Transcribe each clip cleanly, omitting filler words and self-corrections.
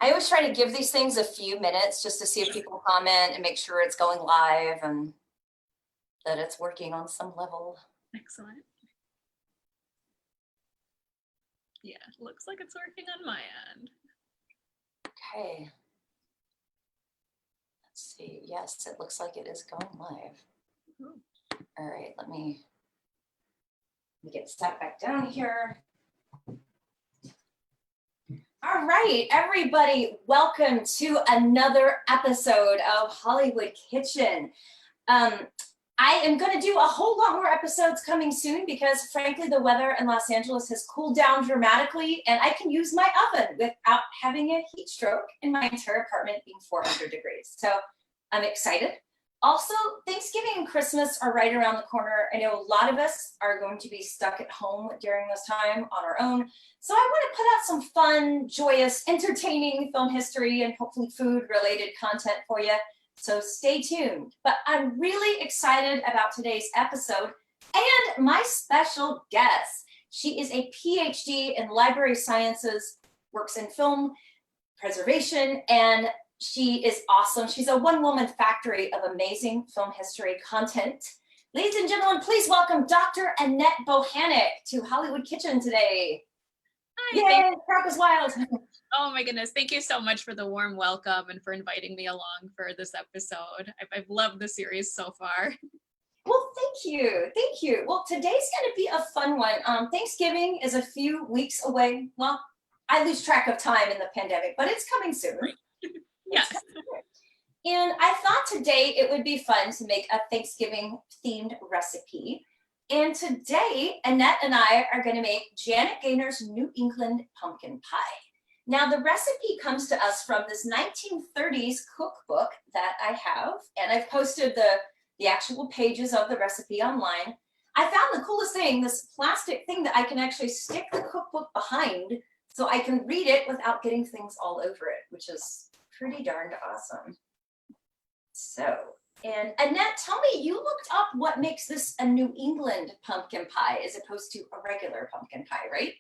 I always try to give these things a few minutes just to see if people comment and make sure it's going live and that it's working on some level. Excellent. Yeah, looks like it's working on my end. Okay. Let's see. Yes, it looks like it is going live. Ooh. All right, let me get set back down here. All right, everybody, welcome to another episode of Hollywood Kitchen. I am going to do a whole lot more episodes coming soon because, frankly, the weather in Los Angeles has cooled down dramatically, and I can use my oven without having a heat stroke in my entire apartment being 400 degrees. So I'm excited. Also, Thanksgiving and Christmas are right around the corner. I know a lot of us are going to be stuck at home during this time on our own. So I want to put out some fun, joyous, entertaining film history and hopefully food-related content for you. So stay tuned. But I'm really excited about today's episode and my special guest. She is a PhD in library sciences, works in film preservation, and she is awesome. She's a one-woman factory of amazing film history content. Ladies and gentlemen, please welcome Dr. Annette Bochenek to Hollywood Kitchen today. Hi, yay, crowd was wild. Oh my goodness, thank you so much for the warm welcome and for inviting me along for this episode. I've loved the series so far. Well, thank you. Thank you. Well, today's going to be a fun one. Thanksgiving is a few weeks away. Well, I lose track of time in the pandemic, but it's coming soon. Yes. And I thought today it would be fun to make a Thanksgiving themed recipe. And today, Annette and I are going to make Janet Gaynor's New England pumpkin pie. Now, the recipe comes to us from this 1930s cookbook that I have, and I've posted the actual pages of the recipe online. I found the coolest thing, this plastic thing that I can actually stick the cookbook behind so I can read it without getting things all over it, which is pretty darned awesome. So, and Annette, tell me, you looked up what makes this a New England pumpkin pie as opposed to a regular pumpkin pie, right?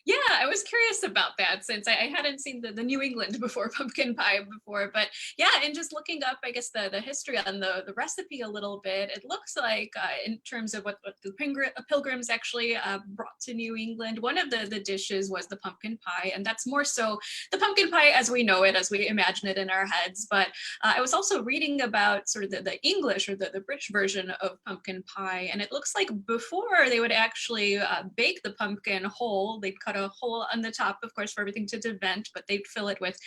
Yeah, I was curious about that since I hadn't seen the New England before pumpkin pie before, but yeah, and just looking up, I guess the history on the recipe a little bit, it looks like in terms of what the pilgrims actually brought to New England, one of the dishes was the pumpkin pie, and that's more so the pumpkin pie as we know it, as we imagine it in our heads. But I was also reading about sort of the English or the British version of pumpkin pie, and it looks like before they would actually bake the pumpkin whole. They'd cut a hole on the top, of course, for everything to vent, but they'd fill it with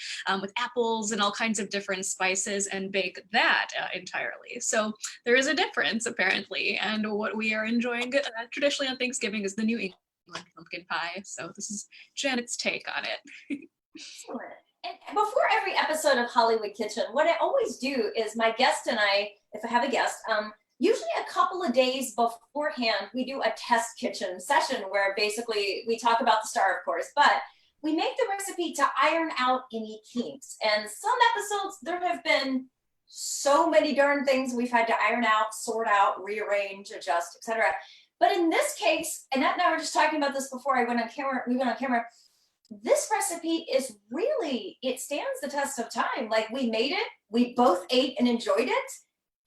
apples and all kinds of different spices and bake that entirely. So there is a difference apparently, and what we are enjoying traditionally on Thanksgiving is the New England pumpkin pie. So this is Janet's take on it. Excellent. And before every episode of Hollywood Kitchen, what I always do is my guest and I, if I have a guest, usually a couple of days beforehand, we do a test kitchen session where basically we talk about the star, of course, but we make the recipe to iron out any kinks. And some episodes, there have been so many darn things we've had to iron out, sort out, rearrange, adjust, etc. But in this case, Annette and I were just talking about this before we went on camera, this recipe is really, it stands the test of time. Like, we made it, we both ate and enjoyed it,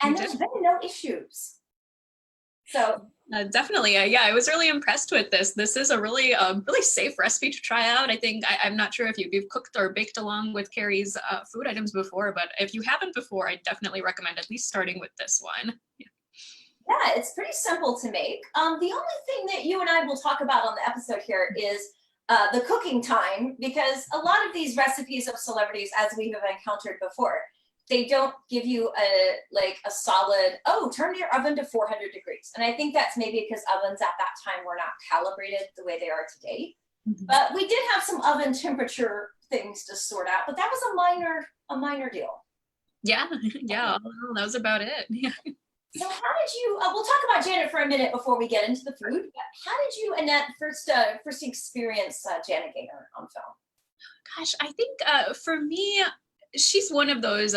and there's been no issues. So definitely, yeah, I was really impressed with this. This is a really safe recipe to try out. I think I'm not sure if you've cooked or baked along with Carrie's food items before, but if you haven't before, I definitely recommend at least starting with this one. Yeah, it's pretty simple to make. The only thing that you and I will talk about on the episode here is the cooking time, because a lot of these recipes of celebrities, as we have encountered before, they don't give you a solid, turn your oven to 400 degrees. And I think that's maybe because ovens at that time were not calibrated the way they are today. Mm-hmm. But we did have some oven temperature things to sort out, but that was a minor deal. Yeah, that was about it. Yeah. So how did you, we'll talk about Janet for a minute before we get into the food. How did you, Annette, first experience Janet Gaynor on film? Gosh, I think for me, she's one of those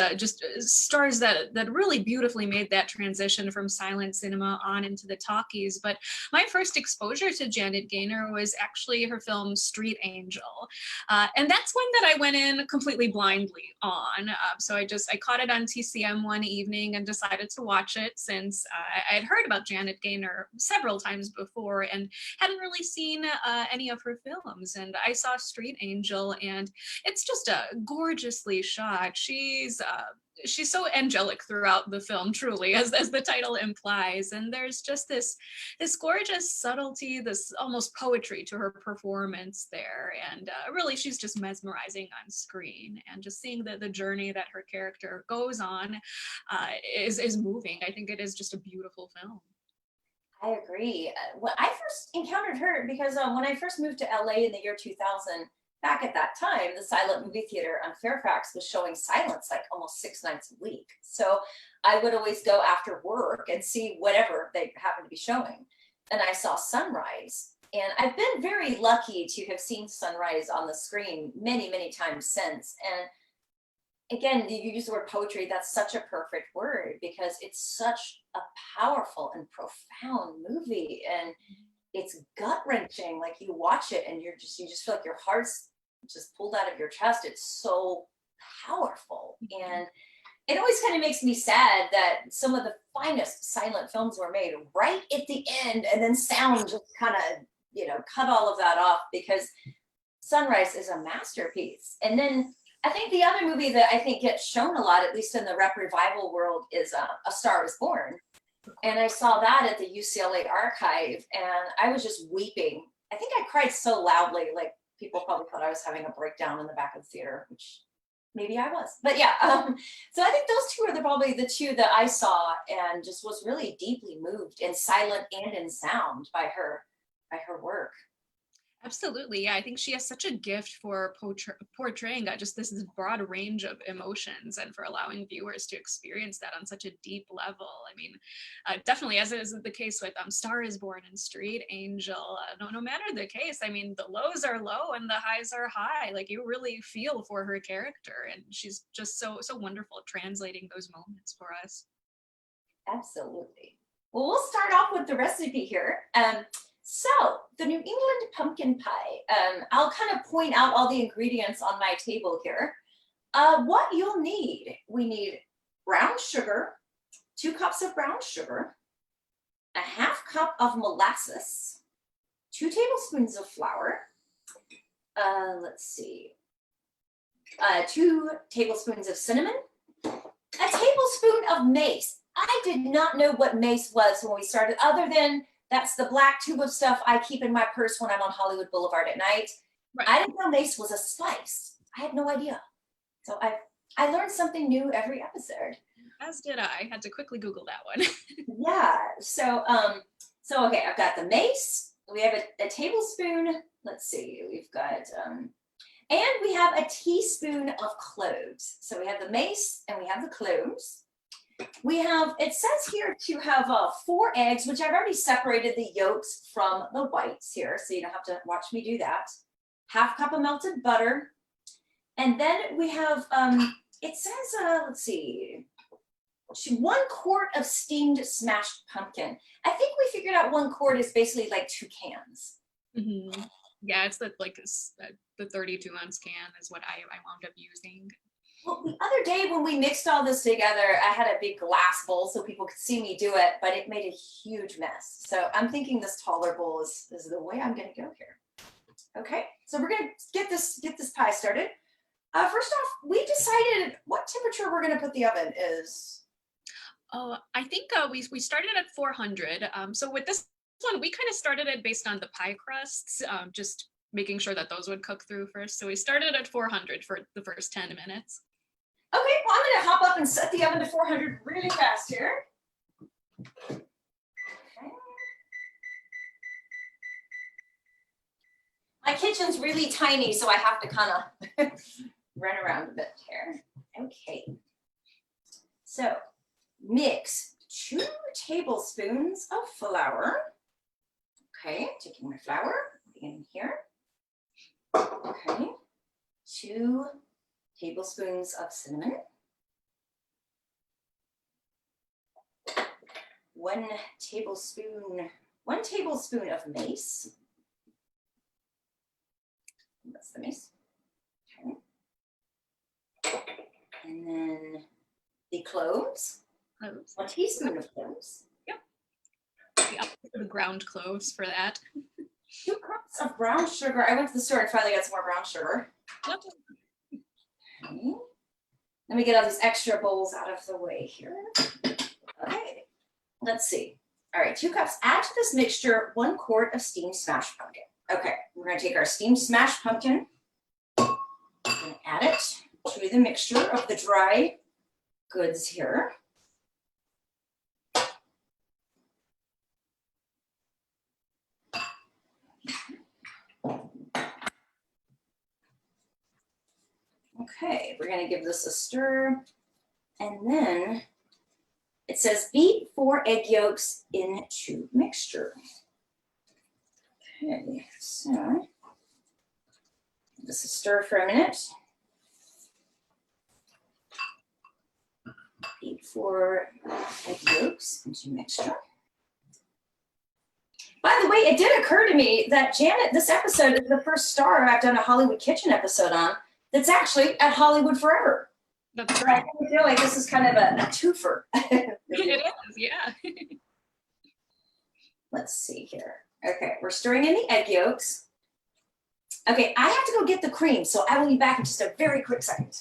stars that really beautifully made that transition from silent cinema on into the talkies. But my first exposure to Janet Gaynor was actually her film Street Angel, and that's one that I went in completely blindly on. So I caught it on TCM one evening and decided to watch it, since I had heard about Janet Gaynor several times before and hadn't really seen any of her films. And I saw Street Angel, and it's just a gorgeously shot. She's so angelic throughout the film, truly, as the title implies. And there's just this gorgeous subtlety, this almost poetry to her performance there. And really, she's just mesmerizing on screen. And just seeing the journey that her character goes on is moving. I think it is just a beautiful film. I agree. Well, I first encountered her because when I first moved to LA in the year 2000, back at that time, the Silent Movie Theater on Fairfax was showing silence like almost 6 nights a week. So I would always go after work and see whatever they happened to be showing. And I saw Sunrise. And I've been very lucky to have seen Sunrise on the screen many, many times since. And again, you use the word poetry. That's such a perfect word because it's such a powerful and profound movie. And it's gut wrenching. Like you watch it and you just feel like your heart's just pulled out of your chest. It's so powerful. And it always kind of makes me sad that some of the finest silent films were made right at the end, and then sound just kind of, cut all of that off, because Sunrise is a masterpiece. And then I think the other movie that I think gets shown a lot, at least in the rep revival world, is A Star is Born. And I saw that at the UCLA archive, and I was just weeping. I think I cried so loudly, like people probably thought I was having a breakdown in the back of the theater, which maybe I was. But yeah, so I think those two are probably the two that I saw and just was really deeply moved in silent and in sound by her work. Absolutely. Yeah, I think she has such a gift for portraying just this broad range of emotions, and for allowing viewers to experience that on such a deep level. I mean, definitely, as is the case with Star is Born and Street Angel, no matter the case, I mean, the lows are low and the highs are high. Like, you really feel for her character, and she's just so wonderful at translating those moments for us. Absolutely. Well, we'll start off with the recipe here. So the New England pumpkin pie, I'll kind of point out all the ingredients on my table here. What you'll need, we need brown sugar, 2 cups of brown sugar, a 1/2 cup of molasses, 2 tablespoons of flour, 2 tablespoons of cinnamon, a tablespoon of mace. I did not know what mace was when we started, other than that's the black tube of stuff I keep in my purse when I'm on Hollywood Boulevard at night. Right. I didn't know mace was a spice. I had no idea. So I learned something new every episode. As did I. I had to quickly Google that one. Yeah. So okay, I've got the mace. We have a tablespoon. Let's see. We've got and we have a teaspoon of cloves. So we have the mace and we have the cloves. We have, it says here to have 4 eggs, which I've already separated the yolks from the whites here, so you don't have to watch me do that. 1/2 cup of melted butter. And then we have, it says, 1 quart of steamed smashed pumpkin. I think we figured out 1 quart is basically like 2 cans. Mm-hmm. Yeah, it's the 32-ounce can is what I wound up using. Well, the other day when we mixed all this together, I had a big glass bowl so people could see me do it, but it made a huge mess. So I'm thinking this taller bowl is the way I'm going to go here. Okay, so we're going to get this pie started. First off, we decided what temperature we're going to put the oven is. Oh, I think we started at 400. So with this one, we kind of started it based on the pie crusts, just making sure that those would cook through first. So we started at 400 for the first 10 minutes. Okay, well, I'm going to hop up and set the oven to 400 really fast here. Okay. My kitchen's really tiny, so I have to kind of run around a bit here. Okay. So mix 2 tablespoons of flour. Okay, taking my flour, putting it in here. Okay, 2 tablespoons of cinnamon, 1 tablespoon of mace. That's the mace. Okay. And then the cloves. 1 teaspoon of cloves. Yep. The ground cloves for that. 2 cups of brown sugar. I went to the store and finally got some more brown sugar. Okay. Let me get all these extra bowls out of the way here. Okay. Let's see. All right, 2 cups. Add to this mixture 1 quart of steamed smashed pumpkin. Okay, we're going to take our steamed smashed pumpkin and add it to the mixture of the dry goods here. Okay, we're going to give this a stir, and then it says beat 4 egg yolks into mixture. Okay, so give this a stir for a minute. Beat 4 egg yolks into mixture. By the way, it did occur to me that Janet, this episode is the first star I've done a Hollywood Kitchen episode on that's actually at Hollywood Forever. That's right. I feel like this is kind of a twofer. It is, yeah. Let's see here. Okay, we're stirring in the egg yolks. Okay, I have to go get the cream, so I will be back in just a very quick second.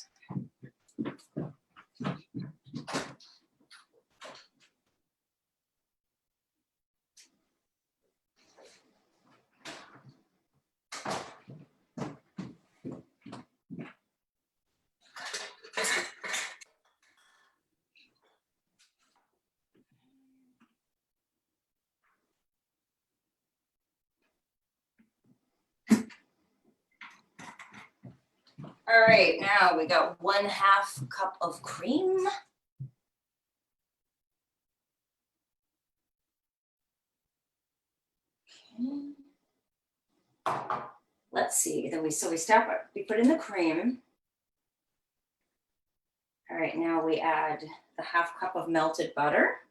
All right, now we got 1/2 cup of cream. Okay. Let's see. Then we put in the cream. All right, now we add the 1/2 cup of melted butter.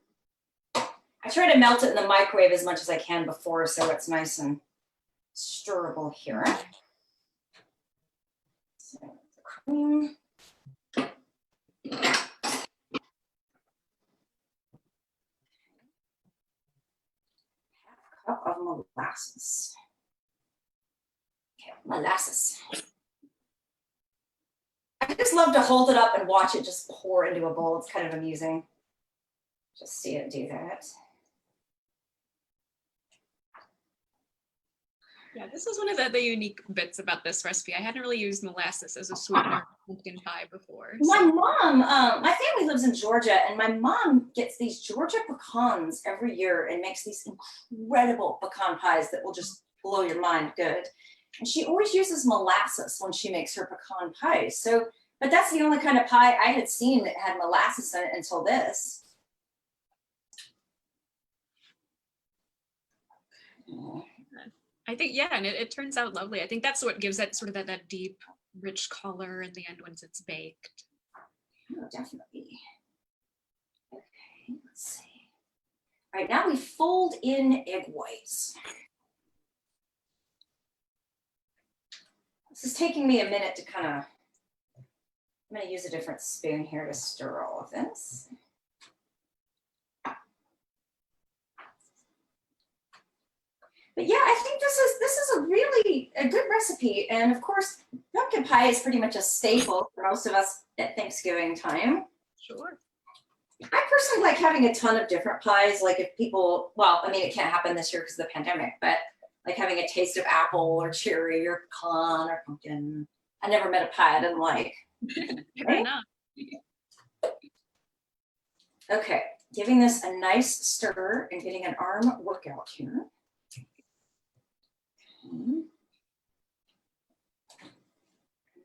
I try to melt it in the microwave as much as I can before, so it's nice and stirrable here. So the cream. 1/2 cup of molasses. Okay, molasses. I just love to hold it up and watch it just pour into a bowl. It's kind of amusing. Just see it do that. Yeah, this is one of the unique bits about this recipe. I hadn't really used molasses as a sweetener in pumpkin pie before. My mom, my family lives in Georgia, and my mom gets these Georgia pecans every year and makes these incredible pecan pies that will just blow your mind good. And she always uses molasses when she makes her pecan pies. So, but that's the only kind of pie I had seen that had molasses in it until this. I think, yeah, and it turns out lovely. I think that's what gives that sort of that deep, rich color in the end once it's baked. Oh, definitely. Okay, let's see. All right, now we fold in egg whites. This is taking me a minute to kind of, I'm going to use a different spoon here to stir all of this. But yeah, I think this is a really a good recipe. And of course, pumpkin pie is pretty much a staple for most of us at Thanksgiving time. Sure. I personally like having a ton of different pies. Like if people, well, I mean, it can't happen this year because of the pandemic, but like having a taste of apple or cherry or pecan or pumpkin. I never met a pie I didn't like. Fair enough. Okay, giving this a nice stir and getting an arm workout here. And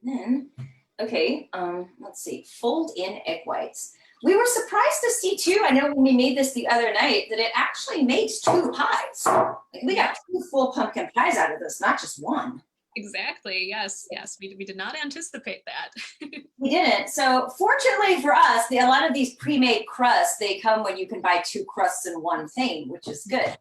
then, okay, let's see, fold in egg whites. We were surprised to see too, I know when we made this the other night, that it actually makes 2 pies. Like we got 2 full pumpkin pies out of this, not just 1. Exactly. Yes. Yes. We did not anticipate that. We didn't. So fortunately for us, a lot of these pre-made crusts, they come when you can buy two crusts in one thing, which is good.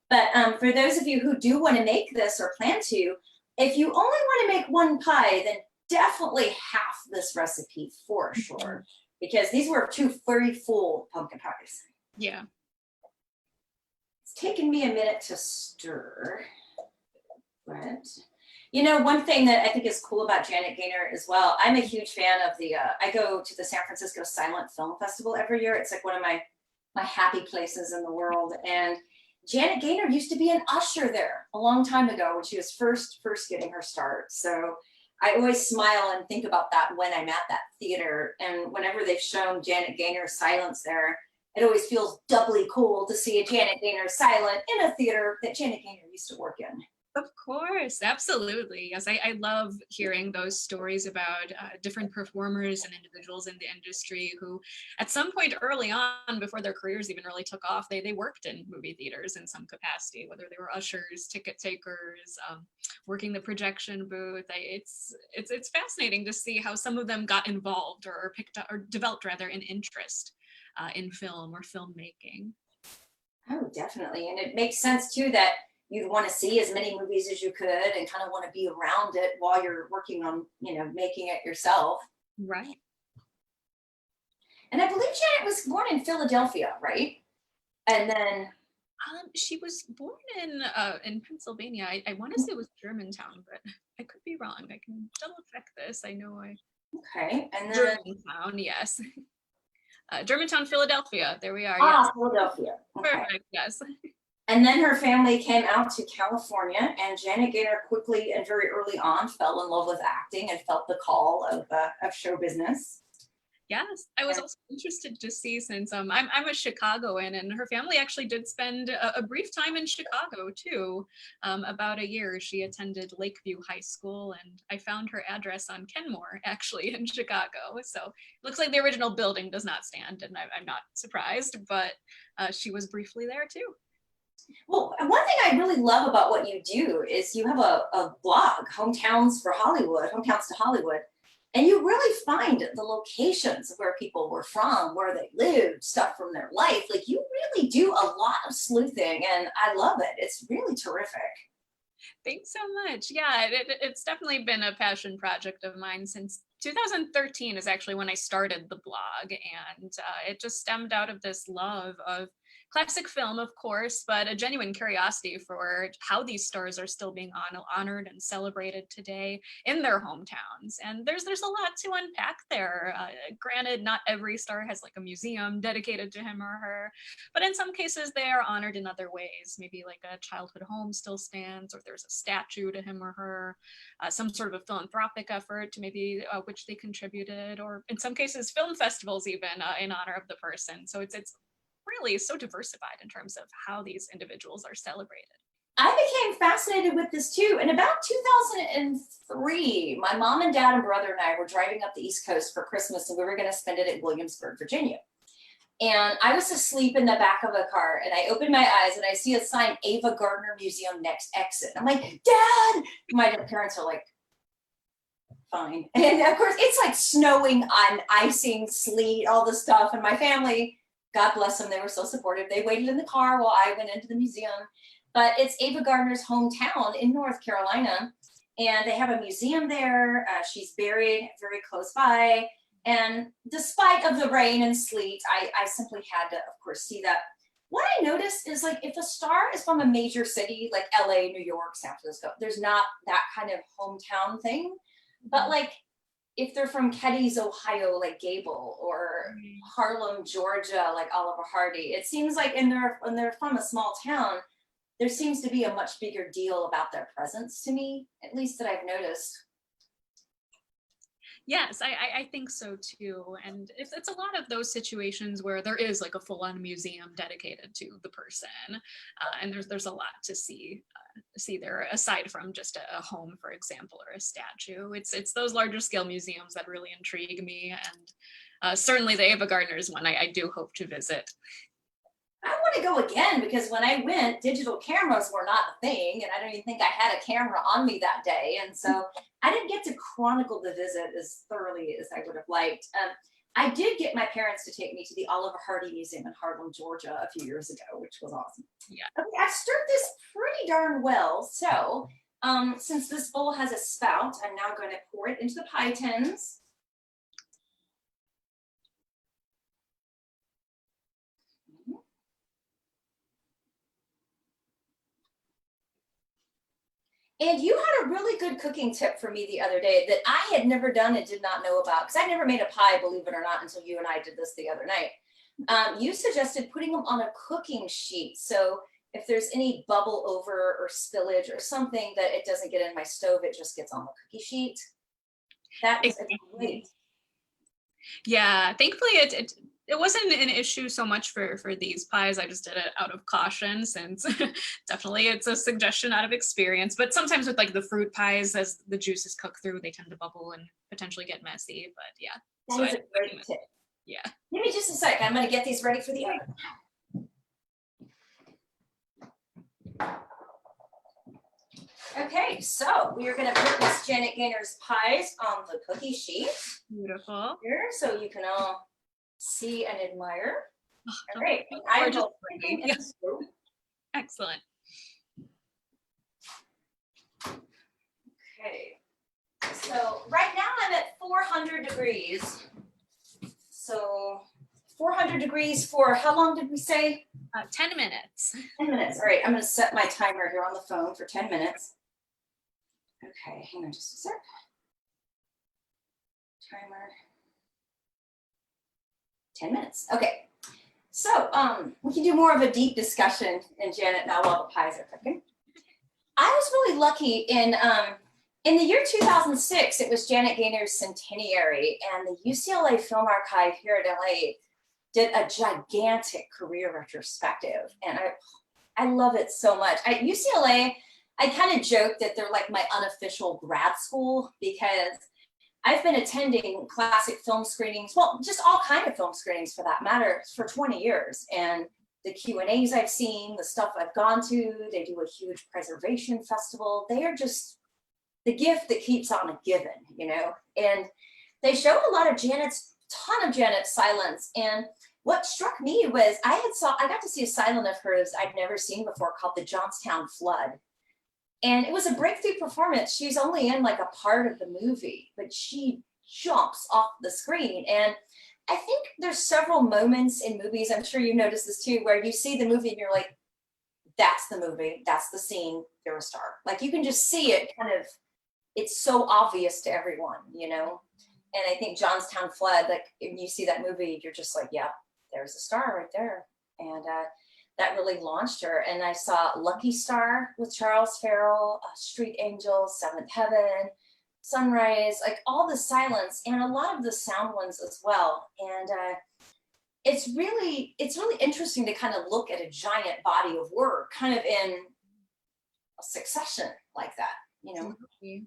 But for those of you who do want to make this or plan to, if you only want to make one pie, then definitely half this recipe for sure, because these were two very full pumpkin pies. Yeah. It's taken me a minute to stir, but you know, one thing that I think is cool about Janet Gaynor as well, I'm a huge fan of I go to the San Francisco Silent Film Festival every year. It's like one of my happy places in the world. And Janet Gaynor used to be an usher there a long time ago when she was first getting her start. So I always smile and think about that when I'm at that theater. And whenever they've shown Janet Gaynor's silence there, it always feels doubly cool to see a Janet Gaynor silent in a theater that Janet Gaynor used to work in. Of course, absolutely. Yes, I love hearing those stories about different performers and individuals in the industry who, at some point early on, before their careers even really took off, they worked in movie theaters in some capacity, whether they were ushers, ticket takers, working the projection booth. It's fascinating to see how some of them got involved or picked up or developed rather an interest in film or filmmaking. Oh, definitely. And it makes sense too that you'd want to see as many movies as you could and kind of want to be around it while you're working on, you know, making it yourself. Right. And I believe Janet was born in Philadelphia, right? And then She was born in Pennsylvania. I want to say it was Germantown, but I could be wrong. I can double check this. I know okay, and then Germantown, yes. Germantown, Philadelphia. There we are. Yes. Philadelphia. Okay. Perfect. Yes. And then her family came out to California, and Janet Gaynor quickly and very early on fell in love with acting and felt the call of show business. Yes, I was also interested to see, since I'm a Chicagoan, and her family actually did spend a brief time in Chicago too, about a year. She attended Lakeview High School, and I found her address on Kenmore actually in Chicago. So it looks like the original building does not stand, and I'm not surprised, but she was briefly there too. Well, one thing I really love about what you do is you have a blog, Hometowns to Hollywood, and you really find the locations of where people were from, where they lived, stuff from their life. Like you really do a lot of sleuthing, and I love it. It's really terrific. Thanks so much. Yeah, it's definitely been a passion project of mine since 2013 is actually when I started the blog, and it just stemmed out of this love of classic film, of course, but a genuine curiosity for how these stars are still being honored and celebrated today in their hometowns. And there's a lot to unpack there. Granted, not every star has like a museum dedicated to him or her, but in some cases they are honored in other ways. Maybe like a childhood home still stands, or there's a statue to him or her, some sort of a philanthropic effort to maybe which they contributed, or in some cases film festivals even in honor of the person. So it's really so diversified in terms of how these individuals are celebrated. I became fascinated with this too. In about 2003, my mom and dad and brother and I were driving up the East Coast for Christmas, and we were going to spend it at Williamsburg, Virginia. And I was asleep in the back of the car, and I opened my eyes and I see a sign, Ava Gardner Museum, next exit. I'm like, Dad! My parents are like, fine. And of course, it's like snowing on icing, sleet, all the stuff. And my family, God bless them, they were so supportive. They waited in the car while I went into the museum. But it's Ava Gardner's hometown in North Carolina. And they have a museum there. She's buried very close by. And despite of the rain and sleet, I simply had to, of course, see that. What I noticed is like if a star is from a major city like LA, New York, San Francisco, there's not that kind of hometown thing. But like if they're from Kedys, Ohio, like Gable, or Harlem, Georgia, like Oliver Hardy, it seems like when they're from a small town, there seems to be a much bigger deal about their presence to me, at least that I've noticed. Yes, I think so too. And it's a lot of those situations where there is like a full-on museum dedicated to the person. And there's a lot to see there aside from just a home, for example, or a statue. It's those larger scale museums that really intrigue me. And certainly the Ava Gardner is one I do hope to visit. I want to go again because when I went, digital cameras were not a thing, and I don't even think I had a camera on me that day. And so I didn't get to chronicle the visit as thoroughly as I would have liked. I did get my parents to take me to the Oliver Hardy Museum in Harlem, Georgia a few years ago, which was awesome. Yeah. Okay, I stirred this pretty darn well. So since this bowl has a spout, I'm now going to pour it into the pie tins. And you had a really good cooking tip for me the other day that I had never done and did not know about, because I never made a pie, believe it or not, until you and I did this the other night. You suggested putting them on a cooking sheet. So if there's any bubble over or spillage or something, that it doesn't get in my stove, it just gets on the cookie sheet. That was great. Yeah, thankfully it wasn't an issue so much for these pies. I just did it out of caution, since definitely it's a suggestion out of experience. But sometimes with like the fruit pies, as the juices cook through, they tend to bubble and potentially get messy. But yeah, that is a great tip. Yeah. Give me just a sec. I'm going to get these ready for the oven. Okay, so we are going to put Miss Janet Gaynor's pies on the cookie sheet. Beautiful. Here, so you can all see and admire. Oh, all right, I will yes. Excellent. Okay, so right now I'm at 400 degrees. So 400 degrees for how long did we say? 10 minutes. 10 minutes. All right, I'm going to set my timer here on the phone for 10 minutes. Okay, hang on just a sec. Timer. 10 minutes. Okay. So we can do more of a deep discussion in Janet now while the pies are cooking. I was really lucky in the year 2006, it was Janet Gaynor's centenary, and the UCLA Film Archive here at LA did a gigantic career retrospective. And I love it so much. At UCLA, I kind of joke that they're like my unofficial grad school, because I've been attending classic film screenings, well, just all kind of film screenings for that matter, for 20 years. And the Q&As I've seen, the stuff I've gone to, they do a huge preservation festival. They are just the gift that keeps on giving, you know? And they showed a lot of ton of Janet's silence. And what struck me was I got to see a silent of hers I'd never seen before called The Johnstown Flood. And it was a breakthrough performance. She's only in like a part of the movie, but she jumps off the screen. And I think there's several moments in movies, I'm sure you noticed this too, where you see the movie and you're like, that's the movie, that's the scene, you're a star. Like you can just see it kind of, it's so obvious to everyone, you know? And I think Johnstown Flood, like when you see that movie, you're just like, yeah, there's a star right there. And that really launched her. And I saw Lucky Star with Charles Farrell, Street Angels, Seventh Heaven, Sunrise, like all the silence and a lot of the sound ones as well. And it's really interesting to kind of look at a giant body of work kind of in a succession like that, you know. Mm-hmm.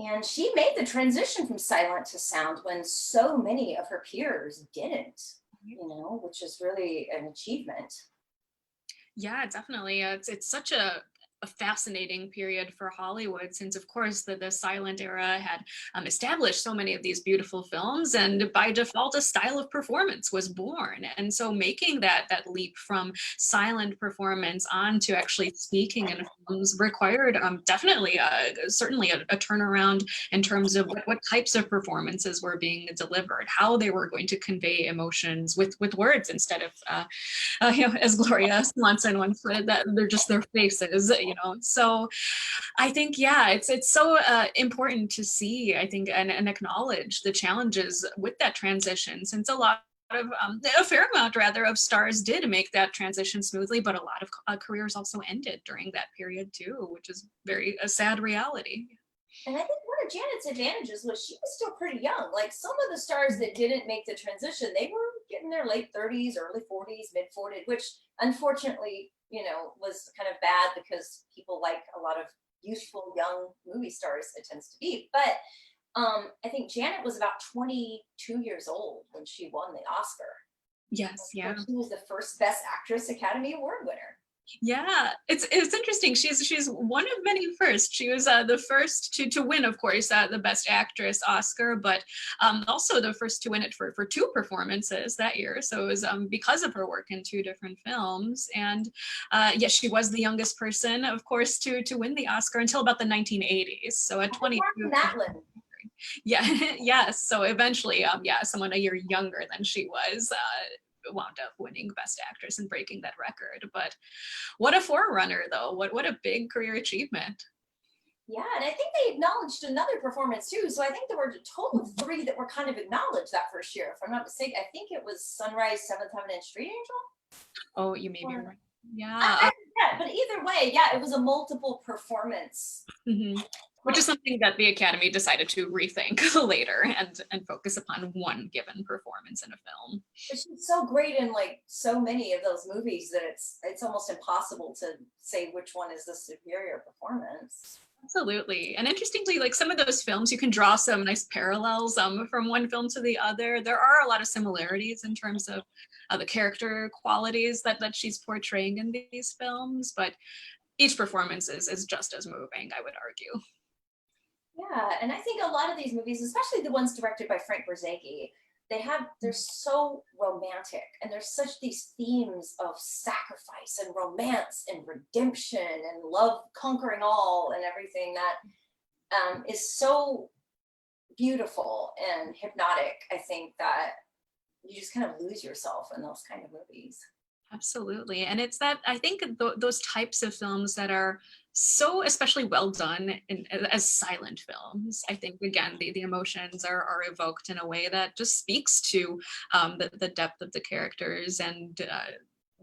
And she made the transition from silent to sound when so many of her peers didn't, you know, which is really an achievement. Yeah, definitely. It's such a fascinating period for Hollywood, since of course the silent era had established so many of these beautiful films, and by default a style of performance was born. And so making that leap from silent performance on to actually speaking in films required definitely certainly a turnaround in terms of what types of performances were being delivered, how they were going to convey emotions with words instead of you know, as Gloria Swanson once said, that they're just their faces, you know. So I think, yeah, it's so important to see, I think, and acknowledge the challenges with that transition, since a fair amount rather of stars did make that transition smoothly, but a lot of careers also ended during that period too, which is a sad reality. And I think one of Janet's advantages was she was still pretty young. Like some of the stars that didn't make the transition, they were getting their late 30s, early 40s, mid 40s, which unfortunately, you know, was kind of bad because people like a lot of youthful young movie stars, it tends to be. But I think Janet was about 22 years old when she won the Oscar. Yes, yeah. She was the first Best Actress Academy Award winner. Yeah, it's interesting. She's one of many firsts. She was the first to win, of course, the Best Actress Oscar, but also the first to win it for two performances that year. So it was because of her work in two different films. And yes, she was the youngest person, of course, to win the Oscar until about the 1980s. So at 22. Yeah, yes. So eventually, yeah, someone a year younger than she was wound up winning Best Actress and breaking that record. But what a forerunner, though. What a big career achievement. Yeah, and I think they acknowledged another performance too. So I think there were a total of three that were kind of acknowledged that first year. If I'm not mistaken, I think it was Sunrise, Seventh Heaven, and Street Angel. Oh, you may be Or, right. Yeah. yeah, but either way, yeah, it was a multiple performance. Mhm. Which is something that the Academy decided to rethink later and focus upon one given performance in a film. But she's so great in like so many of those movies that it's almost impossible to say which one is the superior performance. Absolutely. And interestingly, like some of those films, you can draw some nice parallels from one film to the other. There are a lot of similarities in terms of the character qualities that she's portraying in these films, but each performance is just as moving, I would argue. Yeah, and I think a lot of these movies, especially the ones directed by Frank Berzaghi, they're so romantic, and there's such these themes of sacrifice and romance and redemption and love conquering all and everything that is so beautiful and hypnotic. I think that you just kind of lose yourself in those kind of movies. Absolutely. And it's that I think those types of films that are so especially well done as silent films. I think, again, the emotions are evoked in a way that just speaks to the depth of the characters and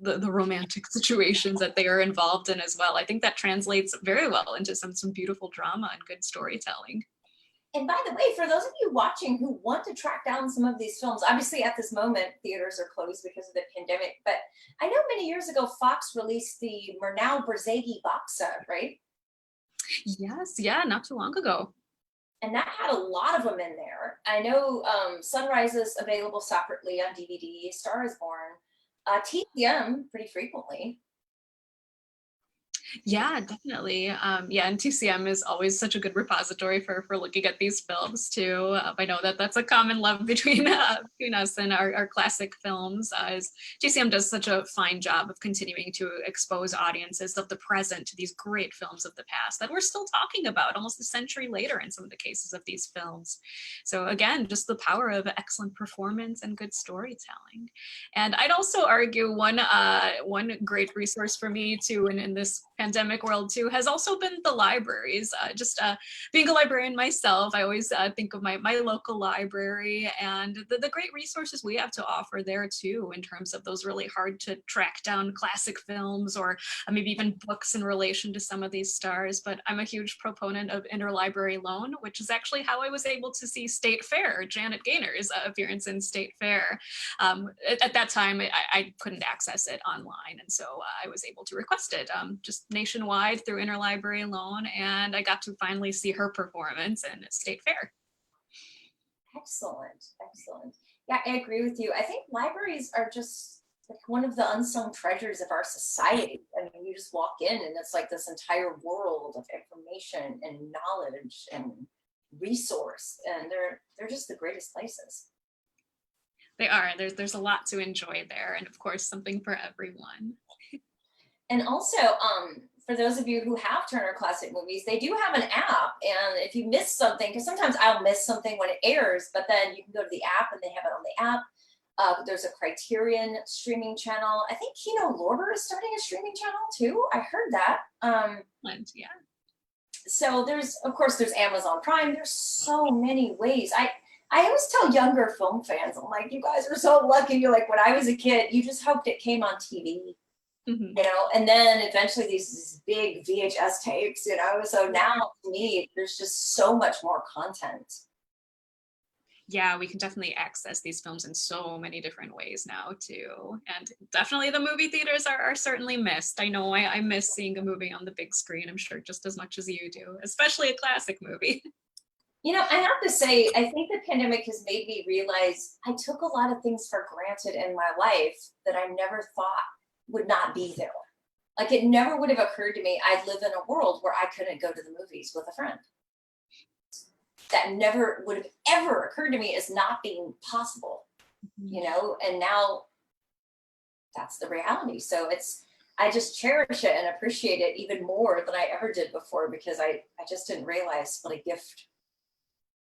the romantic situations that they are involved in as well. I think that translates very well into some beautiful drama and good storytelling. And by the way, for those of you watching who want to track down some of these films, obviously at this moment theaters are closed because of the pandemic, but I know many years ago Fox released the Murnau Berzaghi box set, right? Yes, yeah, not too long ago. And that had a lot of them in there. I know Sunrise is available separately on DVD, Star is Born, TCM pretty frequently. Yeah, definitely. Yeah, and TCM is always such a good repository for looking at these films too. I know that that's a common love between us and our classic films. As TCM does such a fine job of continuing to expose audiences of the present to these great films of the past that we're still talking about almost a century later in some of the cases of these films. So again, just the power of excellent performance and good storytelling. And I'd also argue one great resource for me too in this pandemic world too has also been the libraries. Just being a librarian myself, I always think of my local library and the great resources we have to offer there too in terms of those really hard to track down classic films or maybe even books in relation to some of these stars. But I'm a huge proponent of interlibrary loan, which is actually how I was able to see State Fair, Janet Gaynor's appearance in State Fair. At that time, I couldn't access it online, and so I was able to request it just nationwide through interlibrary loan, and I got to finally see her performance in State Fair. Excellent, excellent. Yeah, I agree with you. I think libraries are just like one of the unsung treasures of our society. I mean, you just walk in and it's like this entire world of information and knowledge and resource, and they're just the greatest places. They are. There's a lot to enjoy there, and of course, something for everyone. And also, for those of you who have Turner Classic Movies, they do have an app. And if you miss something, because sometimes I'll miss something when it airs, but then you can go to the app and they have it on the app. There's a Criterion streaming channel. I think Kino Lorber is starting a streaming channel too. I heard that. Yeah. So of course, there's Amazon Prime. There's so many ways. I always tell younger film fans, I'm like, you guys are so lucky. You're like, when I was a kid, you just hoped it came on TV. Mm-hmm. You know, and then eventually these big VHS tapes, you know, so now to me there's just so much more content. Yeah, we can definitely access these films in so many different ways now too, and definitely the movie theaters are certainly missed. I know I miss seeing a movie on the big screen, I'm sure just as much as you do, especially a classic movie. I have to say, I think the pandemic has made me realize I took a lot of things for granted in my life that I never thought would not be there. Like it never would have occurred to me I'd live in a world where I couldn't go to the movies with a friend. That never would have ever occurred to me as not being possible, and now that's the reality. So I just cherish it and appreciate it even more than I ever did before, because I just didn't realize what a gift,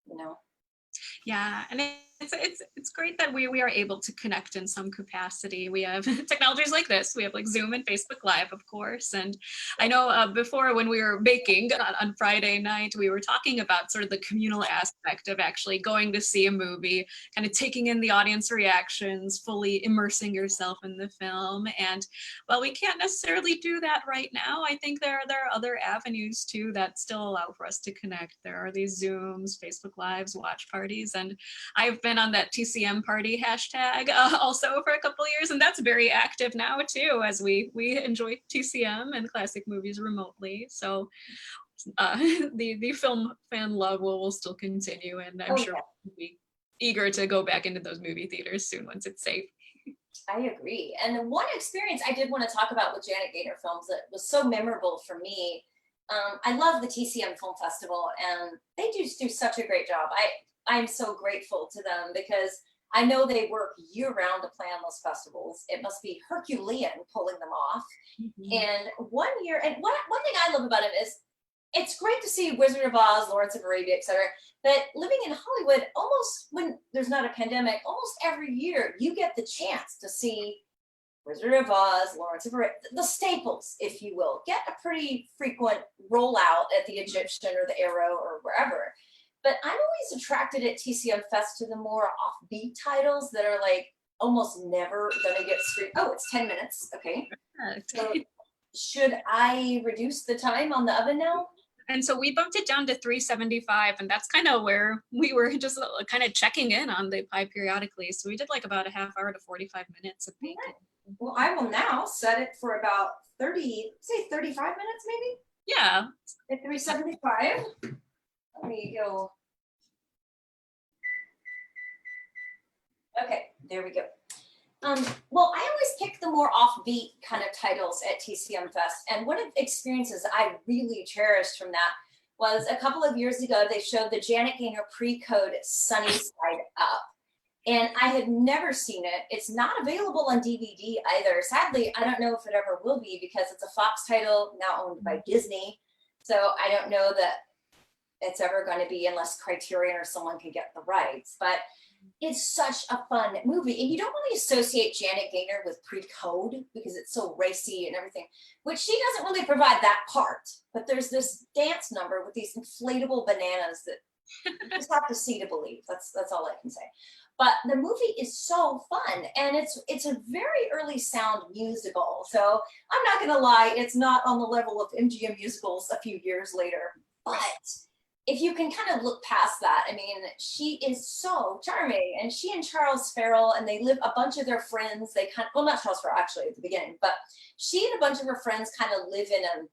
you know. Yeah, and it's great that we are able to connect in some capacity. We have technologies like this. We have like Zoom and Facebook Live, of course. And I know before when we were baking on Friday night, we were talking about sort of the communal aspect of actually going to see a movie, kind of taking in the audience reactions, fully immersing yourself in the film. And while we can't necessarily do that right now, I think there are other avenues too that still allow for us to connect. There are these Zooms, Facebook Lives, watch parties, and I've been on that TCM party hashtag also for a couple of years, and that's very active now too, as we enjoy TCM and classic movies remotely. So the film fan love will still continue, and I'm sure we'll be eager to go back into those movie theaters soon once it's safe. I agree. And the one experience I did want to talk about with Janet Gaynor films that was so memorable for me, I love the TCM Film Festival, and they do such a great job. I'm so grateful to them because I know they work year round to plan those festivals. It must be Herculean pulling them off. And one year, and one thing I love about it is it's great to see Wizard of Oz, Lawrence of Arabia, etc. But living in Hollywood, almost when there's not a pandemic, almost every year you get the chance to see Wizard of Oz, Lawrence of Arabia, the staples, if you will, get a pretty frequent rollout at the Egyptian or the Arrow or wherever. But I'm always attracted at TCM Fest to the more offbeat titles that are like almost never gonna get screened. Oh, it's 10 minutes. Okay. So should I reduce the time on the oven now? And so we bumped it down to 375, and that's kind of where we were just kind of checking in on the pie periodically. So we did like about a half hour to 45 minutes of baking. Right. Well, I will now set it for about 35 minutes maybe? Yeah. At 375. Let me go. Okay, there we go. Well, I always pick the more offbeat kind of titles at TCM Fest. And one of the experiences I really cherished from that was a couple of years ago, they showed the Janet Gaynor pre-code Sunny Side Up. And I had never seen it. It's not available on DVD either. Sadly, I don't know if it ever will be because it's a Fox title now owned by Disney. So I don't know that it's ever going to be unless Criterion or someone can get the rights. But it's such a fun movie. And you don't really associate Janet Gaynor with pre-code because it's so racy and everything, which she doesn't really provide that part. But there's this dance number with these inflatable bananas that you just have to see to believe. That's all I can say. But the movie is so fun, and it's a very early sound musical. So I'm not gonna lie, it's not on the level of MGM musicals a few years later. But if you can kind of look past that, I mean, she is so charming, and she and Charles Farrell, and they live, a bunch of their friends, they kind of, well, not Charles Farrell actually at the beginning, but she and a bunch of her friends kind of live in a,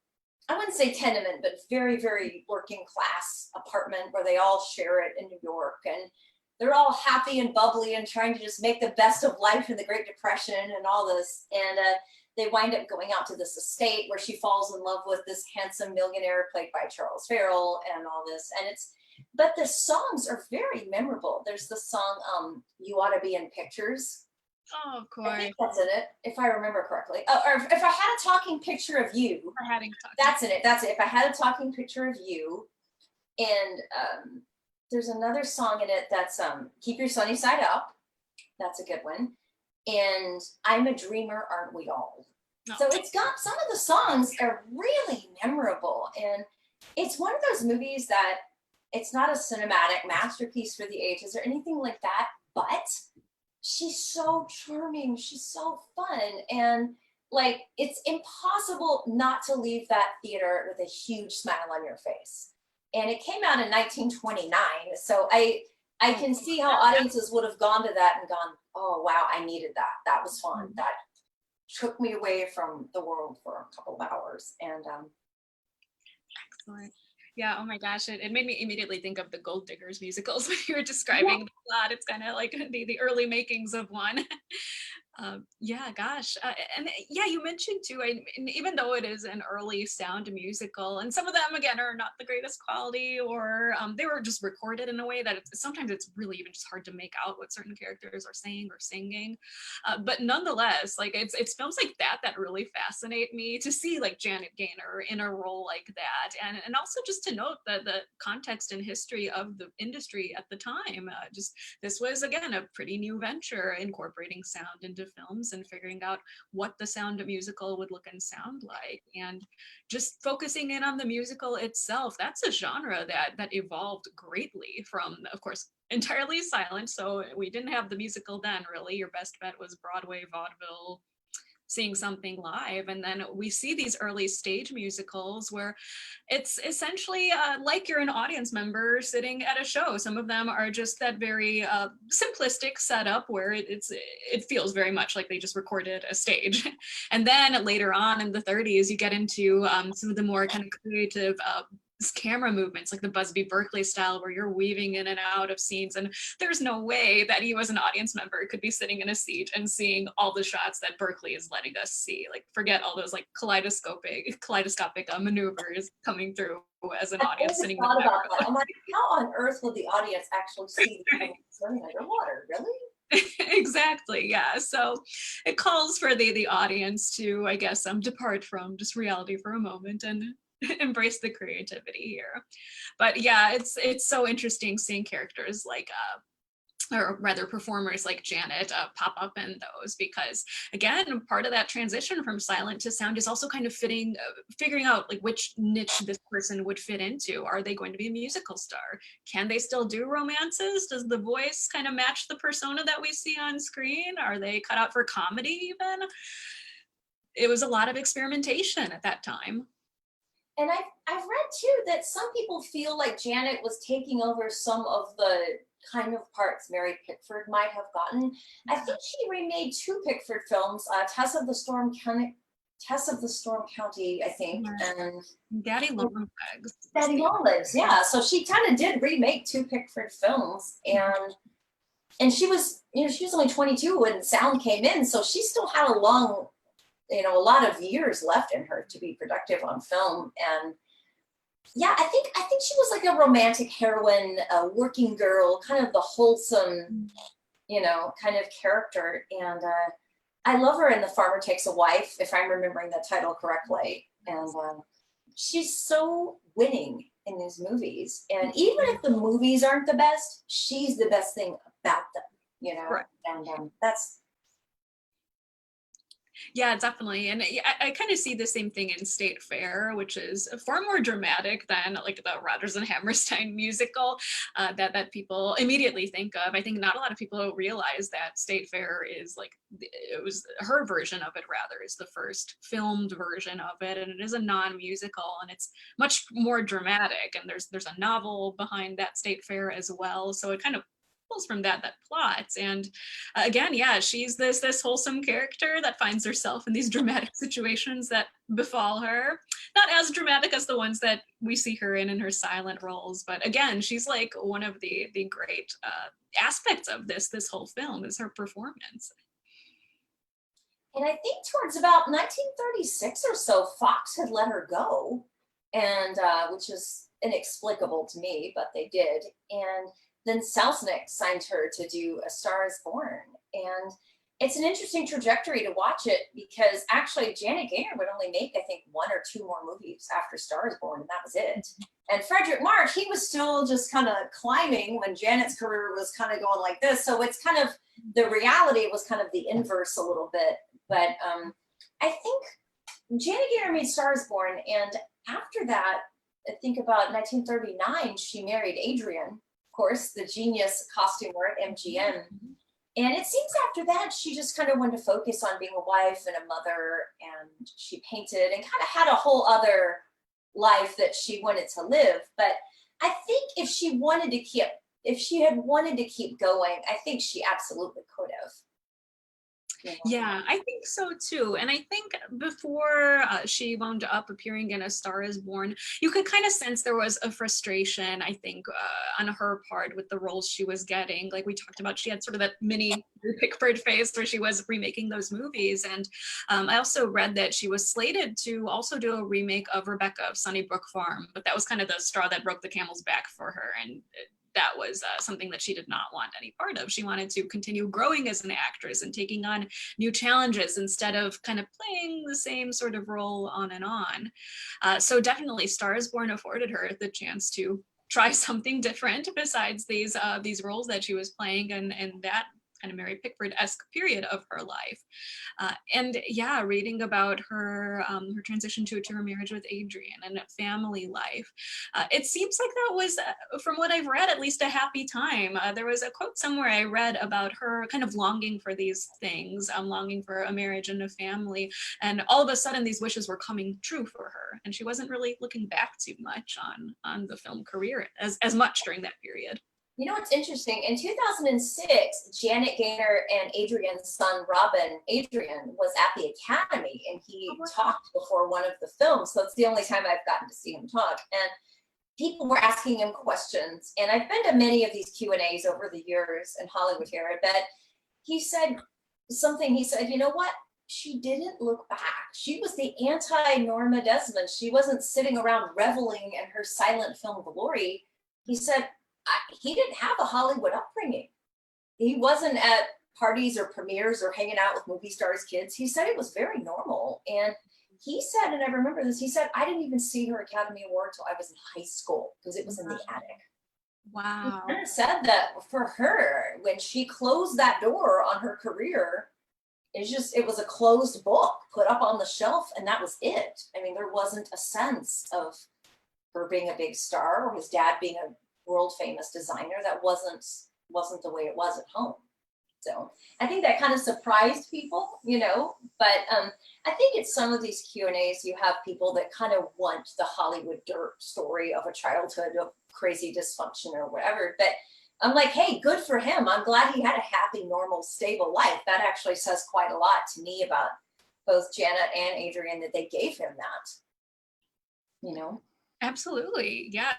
I wouldn't say tenement, but very, very working class apartment where they all share it in New York. And they're all happy and bubbly and trying to just make the best of life in the Great Depression and all this. And they wind up going out to this estate where she falls in love with this handsome millionaire played by Charles Farrell and all this. And but the songs are very memorable. There's the song, You Ought to Be in Pictures. Oh, of course. I think that's in it, if I remember correctly. Oh, or if I had a talking picture of you, that's in it. That's it. If I had a talking picture of you, and there's another song in it that's Keep Your Sunny Side Up. That's a good one. And I'm a Dreamer, Aren't We All? Oh. So it's got, some of the songs are really memorable. And it's one of those movies that it's not a cinematic masterpiece for the ages or anything like that, but she's so charming. She's so fun. And like, it's impossible not to leave that theater with a huge smile on your face. And it came out in 1929. So I can see how audiences would have gone to that and gone, oh, wow, I needed that. That was fun. That took me away from the world for a couple of hours. And excellent. Yeah, oh my gosh, it made me immediately think of the Gold Diggers musicals when you were Yeah. describing the plot. It's kind of like the early makings of one. Yeah, gosh. And yeah, you mentioned too, and even though it is an early sound musical, and some of them, again, are not the greatest quality, or they were just recorded in a way that sometimes it's really even just hard to make out what certain characters are saying or singing. But nonetheless, like it's films like that really fascinate me to see, like Janet Gaynor in a role like that, and also just to note that the context and history of the industry at the time. Just this was again a pretty new venture, incorporating sound into films and figuring out what the sound musical would look and sound like, and just focusing in on the musical itself. That's a genre that evolved greatly from, of course, entirely silent. So we didn't have the musical then, really. Your best bet was Broadway vaudeville, seeing something live. And then we see these early stage musicals where it's essentially like you're an audience member sitting at a show. Some of them are just that very simplistic setup where it feels very much like they just recorded a stage. And then later on in the 30s, you get into some of the more kind of creative camera movements, like the Busby Berkeley style, where you're weaving in and out of scenes, and there's no way that you as an audience member could be sitting in a seat and seeing all the shots that Berkeley is letting us see. Like, forget all those like kaleidoscopic maneuvers coming through as an I've audience always sitting in the thought back about that. row. I'm like, how on earth will the audience actually see the thing swimming underwater? Really? Exactly, yeah. So it calls for the audience to, I guess, depart from just reality for a moment and embrace the creativity here. But yeah, it's so interesting seeing characters like or rather performers like Janet pop up in those, because again, part of that transition from silent to sound is also kind of figuring out like which niche this person would fit into. Are they going to be a musical star? Can they still do romances? Does the voice kind of match the persona that we see on screen? Are they cut out for comedy even? It was a lot of experimentation at that time. And I've read too that some people feel like Janet was taking over some of the kind of parts Mary Pickford might have gotten. I think she remade two Pickford films, Tess of the Storm County, I think, Yeah. and Daddy Long Legs. Daddy Long Lives. Yeah, so she kind of did remake two Pickford films, and she was, she was only 22 when sound came in, so she still had a long, a lot of years left in her to be productive on film. And yeah, I think she was like a romantic heroine, a working girl, kind of the wholesome, kind of character. And I love her in The Farmer Takes a Wife, if I'm remembering the title correctly. And she's so winning in these movies. And even if the movies aren't the best, she's the best thing about them. Right. And that's Yeah, definitely. And I kind of see the same thing in State Fair, which is far more dramatic than like the Rodgers and Hammerstein musical that people immediately think of. I think not a lot of people realize that State Fair is like, it was her version of it, rather, is the first filmed version of it. And it is a non-musical, and it's much more dramatic. And there's a novel behind that State Fair as well. So it kind of pulls from that plot. And again, yeah, she's this wholesome character that finds herself in these dramatic situations that befall her. Not as dramatic as the ones that we see her in her silent roles, but again, she's like one of the great aspects of this whole film is her performance. And I think towards about 1936 or so, Fox had let her go, and which is inexplicable to me, but they did. And then Selznick signed her to do A Star Is Born, and it's an interesting trajectory to watch it because actually Janet Gaynor would only make, I think, one or two more movies after Star Is Born, and that was it. And Frederick March, he was still just kind of climbing when Janet's career was kind of going like this. So it's kind of, the reality was kind of the inverse a little bit. But I think Janet Gaynor made Star Is Born, and after that, I think about 1939, she married Adrian, of course, the genius costumer at MGM. And it seems after that, she just kind of wanted to focus on being a wife and a mother, and she painted and kind of had a whole other life that she wanted to live. But I think if she had wanted to keep going, I think she absolutely could have. you know? Yeah, I think so too. And I think before she wound up appearing in A Star is Born, you could kind of sense there was a frustration, I think, on her part with the roles she was getting. Like we talked about, she had sort of that mini Pickford phase where she was remaking those movies. And I also read that she was slated to also do a remake of Rebecca of Sunnybrook Farm, but that was kind of the straw that broke the camel's back for her. And that was something that she did not want any part of. She wanted to continue growing as an actress and taking on new challenges instead of kind of playing the same sort of role on and on. So definitely Star is Born afforded her the chance to try something different besides these roles that she was playing and that kind of Mary Pickford-esque period of her life. And yeah, reading about her her transition to her marriage with Adrian and family life, it seems like that was, from what I've read, at least a happy time. There was a quote somewhere I read about her kind of longing for these things, longing for a marriage and a family, and all of a sudden these wishes were coming true for her, and she wasn't really looking back too much on the film career as much during that period. You know what's interesting? In 2006, Janet Gaynor and Adrian's son, Adrian, was at the Academy and he talked before one of the films. So it's the only time I've gotten to see him talk. And people were asking him questions. And I've been to many of these Q&As over the years in Hollywood here, but he said something, he said, you know what? She didn't look back. She was the anti-Norma Desmond. She wasn't sitting around reveling in her silent film glory. He said, he didn't have a Hollywood upbringing. He wasn't at parties or premieres or hanging out with movie stars' kids. He said it was very normal. And he said, and I remember this, he said, I didn't even see her Academy Award until I was in high school because it was in the attic. Wow. He kind of said that for her, when she closed that door on her career, it was a closed book put up on the shelf and that was it. I mean, there wasn't a sense of her being a big star or his dad being a world famous designer. That wasn't the way it was at home. So I think that kind of surprised people, you know, but I think it's some of these Q&As, you have people that kind of want the Hollywood dirt story of a childhood of crazy dysfunction or whatever. But I'm like, hey, good for him. I'm glad he had a happy, normal, stable life. That actually says quite a lot to me about both Janet and Adrian, that they gave him that, you know? Absolutely. Yeah.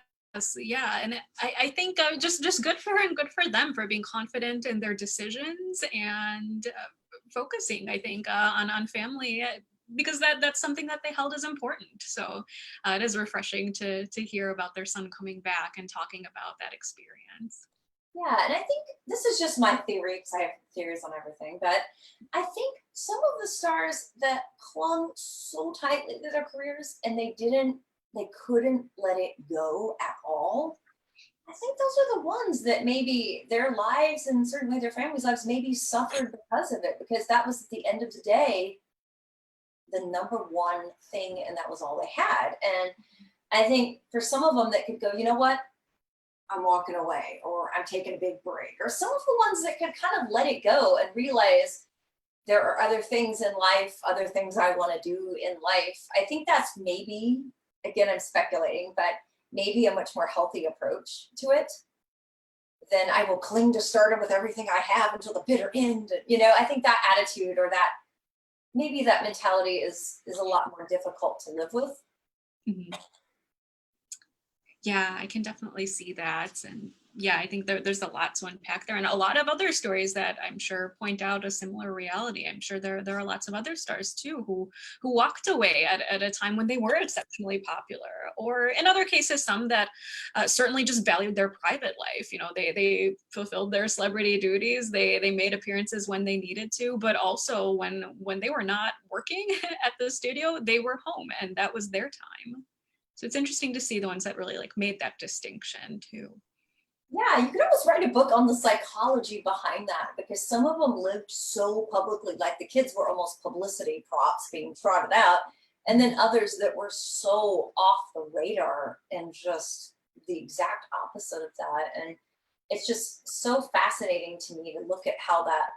Yeah, and I think just good for her and good for them for being confident in their decisions and focusing, I think, on family, because that's something that they held as important. So it is refreshing to hear about their son coming back and talking about that experience. Yeah, and I think this is just my theory because I have theories on everything, but I think some of the stars that clung so tightly to their careers and they couldn't let it go at all. I think those are the ones that maybe their lives and certainly their families' lives maybe suffered because of it, because that was at the end of the day the number one thing and that was all they had. And I think for some of them that could go, you know what, I'm walking away or I'm taking a big break, or some of the ones that could kind of let it go and realize there are other things in life, other things I want to do in life. I think that's maybe, again, I'm speculating, but maybe a much more healthy approach to it. Then I will cling to stardom with everything I have until the bitter end. You know, I think that attitude or that maybe that mentality is a lot more difficult to live with. Mhm. Yeah, I can definitely see that. And yeah, I think there's a lot to unpack there and a lot of other stories that I'm sure point out a similar reality. I'm sure there are lots of other stars too who walked away at a time when they were exceptionally popular, or in other cases, some that certainly just valued their private life. You know, they fulfilled their celebrity duties. They made appearances when they needed to, but also when they were not working at the studio, they were home and that was their time. So it's interesting to see the ones that really like made that distinction too. Yeah, you could almost write a book on the psychology behind that, because some of them lived so publicly, like the kids were almost publicity props being trotted out, and then others that were so off the radar and just the exact opposite of that. And it's just so fascinating to me to look at how that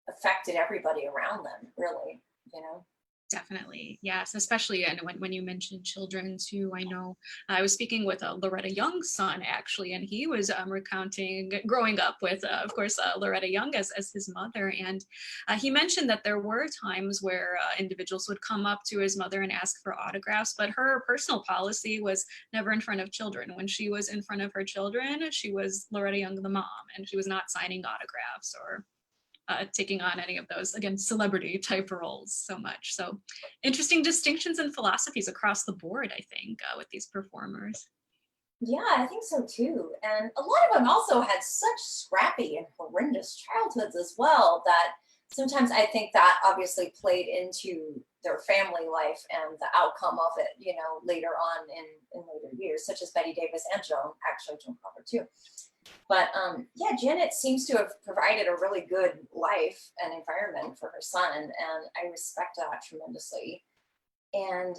affected everybody around them, really, you know? Definitely, yes. Especially, and when you mentioned children too, I know I was speaking with Loretta Young's son actually, and he was recounting growing up with, of course, Loretta Young as his mother, and he mentioned that there were times where individuals would come up to his mother and ask for autographs, but her personal policy was never in front of children. When she was in front of her children, she was Loretta Young the mom, and she was not signing autographs or taking on any of those, again, celebrity type roles so much. So interesting distinctions and philosophies across the board, I think, with these performers. Yeah, I think so too. And a lot of them also had such scrappy and horrendous childhoods as well that sometimes I think that obviously played into their family life and the outcome of it, later on in later years, such as Betty Davis and Joan Crawford too. But yeah, Janet seems to have provided a really good life and environment for her son, and I respect that tremendously. And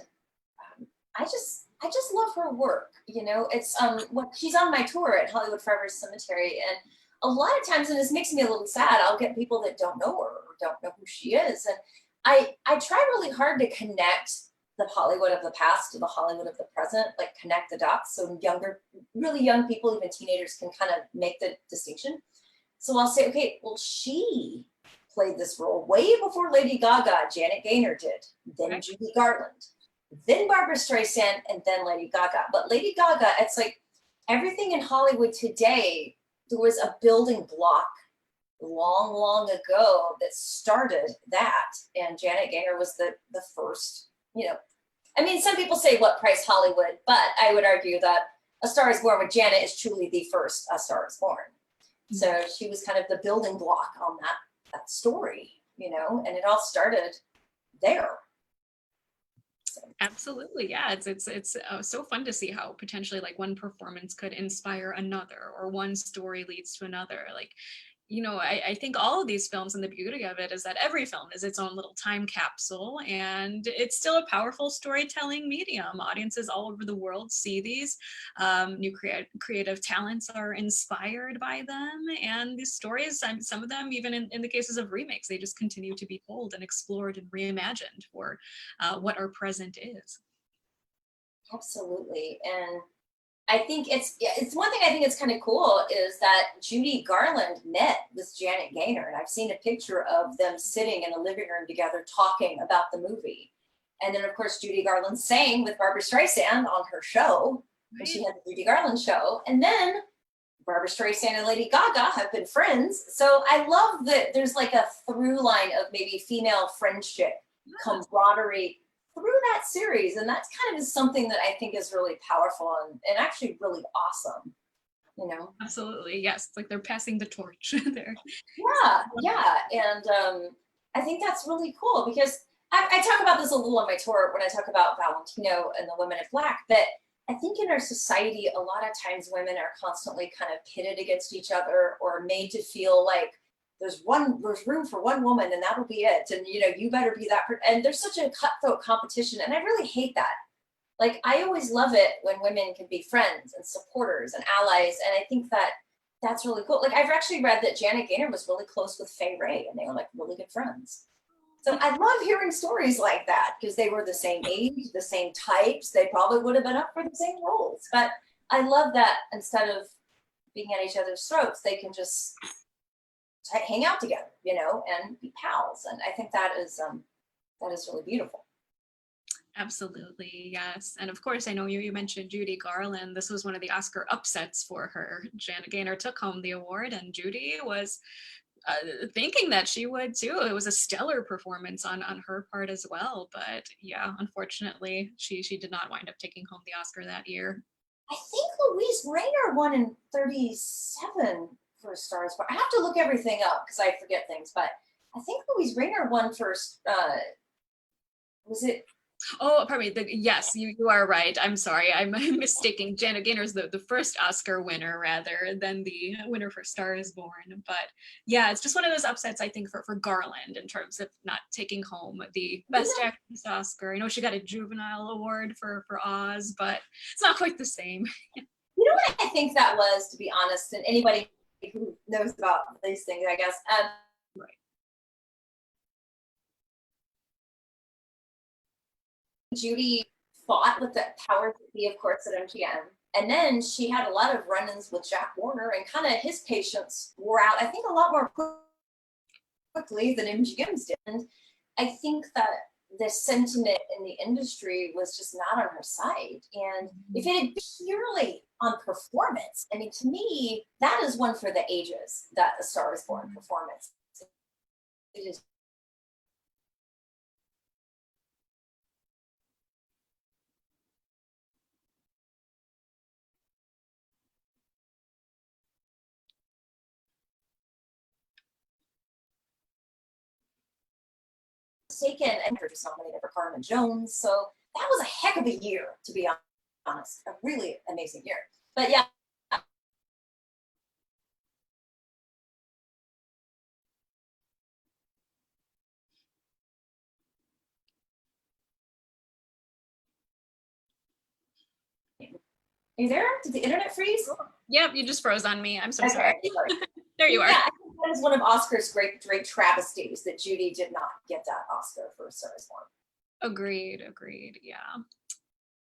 I just love her work. It's when she's on my tour at Hollywood Forever Cemetery, and a lot of times, and this makes me a little sad, I'll get people that don't know her or don't know who she is, and I try really hard to connect the Hollywood of the past to the Hollywood of the present, like connect the dots so really young people, even teenagers, can kind of make the distinction. So I'll say, okay, well, she played this role way before Lady Gaga, Janet Gaynor did, then Right. Judy Garland, then Barbara Streisand, and then Lady Gaga. But Lady Gaga, it's like everything in Hollywood today, there was a building block long, long ago that started that. And Janet Gaynor was the first, I mean, some people say what price Hollywood, but I would argue that A Star is Born with Janet is truly the first A Star is Born. So she was kind of the building block on that story, and it all started there. Absolutely, yeah. It's so fun to see how potentially like one performance could inspire another, or one story leads to another. Like, I think all of these films, and the beauty of it is that every film is its own little time capsule, and it's still a powerful storytelling medium. Audiences all over the world see these. New creative talents are inspired by them, and these stories, some of them, even in the cases of remakes, they just continue to be told and explored and reimagined for what our present is. Absolutely. And I think it's one thing I think it's kind of cool is that Judy Garland met with Janet Gaynor, and I've seen a picture of them sitting in a living room together talking about the movie. And then of course Judy Garland sang with Barbara Streisand on her show when Right? she had the Judy Garland show. And then Barbara Streisand and Lady Gaga have been friends. So I love that there's like a through line of maybe female friendship, camaraderie through that series. And that's kind of is something that I think is really powerful and actually really awesome, you know? Absolutely, yes. It's like they're passing the torch there. Yeah, yeah. And I think that's really cool because I talk about this a little on my tour when I talk about Valentino and the women of Black, but I think in our society, a lot of times women are constantly kind of pitted against each other or made to feel like there's room for one woman and that'll be it. And you better be that. And there's such a cutthroat competition. And I really hate that. Like, I always love it when women can be friends and supporters and allies. And I think that that's really cool. Like, I've actually read that Janet Gaynor was really close with Fay Wray and they were like really good friends. So I love hearing stories like that because they were the same age, the same types. They probably would have been up for the same roles. But I love that instead of being at each other's throats, they can just hang out together, and be pals. And I think that is really beautiful. Absolutely, yes. And of course, I know you mentioned Judy Garland. This was one of the Oscar upsets for her. Janet Gaynor took home the award, and Judy was thinking that she would too. It was a stellar performance on her part as well. But yeah, unfortunately, she did not wind up taking home the Oscar that year. I think Louise Rayner won in 37 for Stars Born. I have to look everything up because I forget things, but I think Louise Rayner won first. Was it? Oh, pardon me. Yes, you are right. I'm sorry. I'm mistaking. Janet Gaynor is the first Oscar winner rather than the winner for Star is Born. But yeah, it's just one of those upsets, I think, for Garland in terms of not taking home the Best Actress Oscar. I know she got a Juvenile Award for Oz, but it's not quite the same. You know what I think that was, to be honest, and anybody who knows about these things, I guess. Right. Judy fought with the powers that be, of course, at MGM. And then she had a lot of run-ins with Jack Warner, and kind of his patience wore out, I think, a lot more quickly than MGM's did. And I think that the sentiment in the industry was just not on her side. And if it had been purely on performance, I mean, to me, that is one for the ages, that A Star is Born performance. It is taken, and her just nominated for Carmen Jones. So that was a heck of a year, to be honest. A really amazing year. But yeah. Are you there? Did the internet freeze? Yep, you just froze on me. I'm so Okay. sorry. There you are. Yeah, I think that is one of Oscar's great travesties, that Judy did not get that Oscar for A Star is Born. Agreed. Yeah.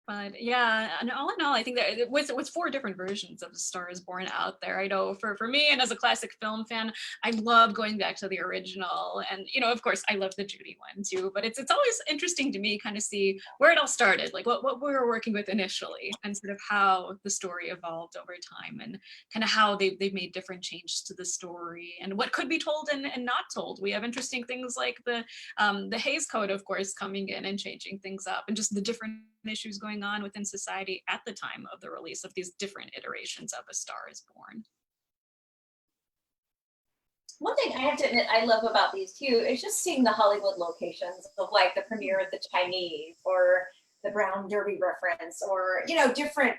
But yeah, and all in all, I think that with 4 different versions of A Star is Born out there, I know for me, and as a classic film fan, I love going back to the original. And, you know, of course, I love the Judy one too, but it's always interesting to me kind of see where it all started, like what we were working with initially, and sort of how the story evolved over time, and kind of how they've made different changes to the story, and what could be told and not told. We have interesting things like the Hays Code, of course, coming in and changing things up, and just the different issues going on within society at the time of the release of these different iterations of A Star is Born. One thing I have to admit I love about these too is just seeing the Hollywood locations of like the premiere of the Chinese, or the Brown Derby reference, or, you know, different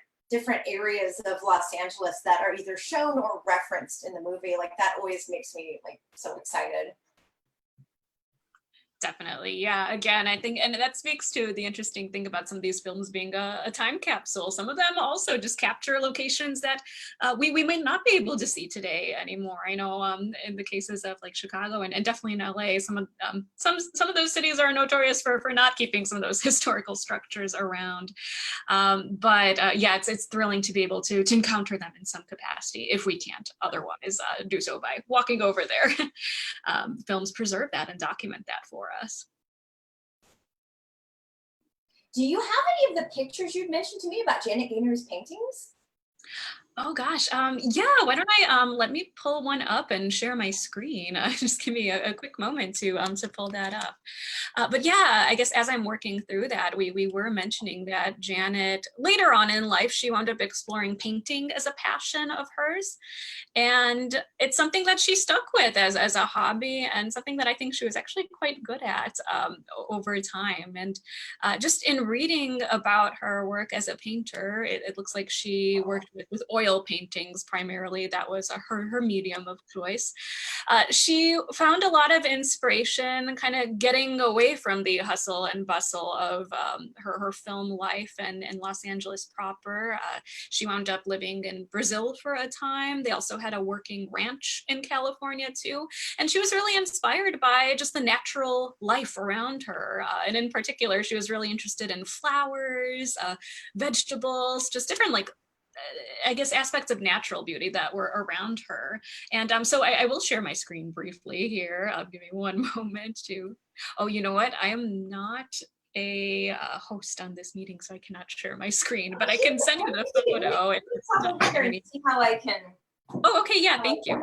areas of Los Angeles that are either shown or referenced in the movie. Like that always makes me like so excited. Definitely. Yeah. Again, I think, and that speaks to the interesting thing about some of these films being a time capsule. Some of them also just capture locations that we might not be able to see today anymore. I know in the cases of like Chicago and definitely in LA, some of those cities are notorious for not keeping some of those historical structures around. But yeah, it's thrilling to be able to encounter them in some capacity, if we can't otherwise do so by walking over there. Films preserve that and document that for us. Do you have any of the pictures you've mentioned to me about Janet Gaynor's paintings? Oh gosh, yeah, why don't I let me pull one up and share my screen. Just give me a quick moment to pull that up. But yeah, I guess as I'm working through that, we were mentioning that Janet, later on in life, she wound up exploring painting as a passion of hers. And it's something that she stuck with as a hobby, and something that I think she was actually quite good at over time. And just in reading about her work as a painter, it looks like she worked with oil paintings primarily. That was her medium of choice. She found a lot of inspiration kind of getting away from the hustle and bustle of her film life and Los Angeles proper. She wound up living in Brazil for a time. They also had a working ranch in California too. And she was really inspired by just the natural life around her. And in particular, she was really interested in flowers, vegetables, just different like I guess aspects of natural beauty that were around her. And so I will share my screen briefly here. Give me one moment to, oh, you know what? I am not a host on this meeting, so I cannot share my screen, but I can send you the photo. See how I can. Oh, okay, yeah, thank you.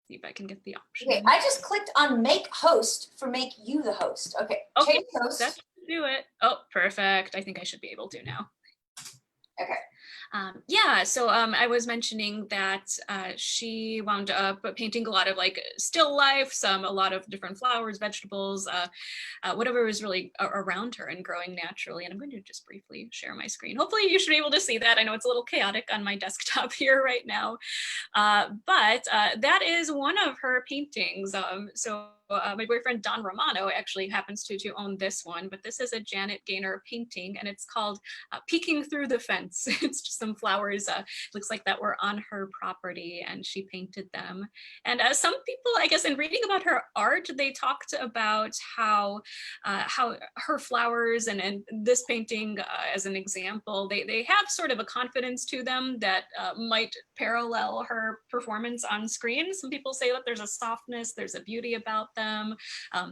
See if I can get the option. Okay, I just clicked on make host for make you the host. Okay, okay, host. That should do it. Oh, perfect. I think I should be able to now. Okay. Yeah, so I was mentioning that she wound up painting a lot of like still lifes, a lot of different flowers, vegetables, whatever was really around her and growing naturally. And I'm going to just briefly share my screen. Hopefully you should be able to see that. I know it's a little chaotic on my desktop here right now, but that is one of her paintings. So my boyfriend Don Romano actually happens to own this one, but this is a Janet Gaynor painting, and it's called Peeking Through the Fence. It's just some flowers, looks like that were on her property, and she painted them. And some people, I guess, in reading about her art, they talked about how her flowers and this painting, as an example, they have sort of a confidence to them that might parallel her performance on screen. Some people say that there's a softness, there's a beauty about them.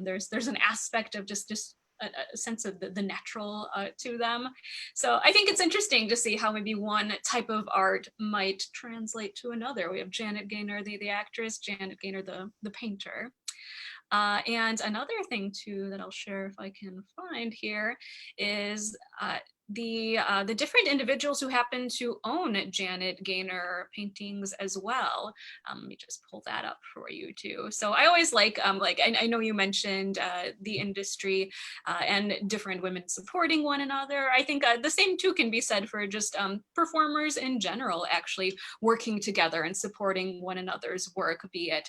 There's an aspect of just a sense of the natural to them. So I think it's interesting to see how maybe one type of art might translate to another. We have Janet Gaynor, the actress, Janet Gaynor, the painter. And another thing too that I'll share if I can find here is the different individuals who happen to own Janet Gaynor paintings as well. Let me just pull that up for you too. So I always like I know you mentioned the industry and different women supporting one another. I think the same too can be said for just performers in general, actually working together and supporting one another's work, be it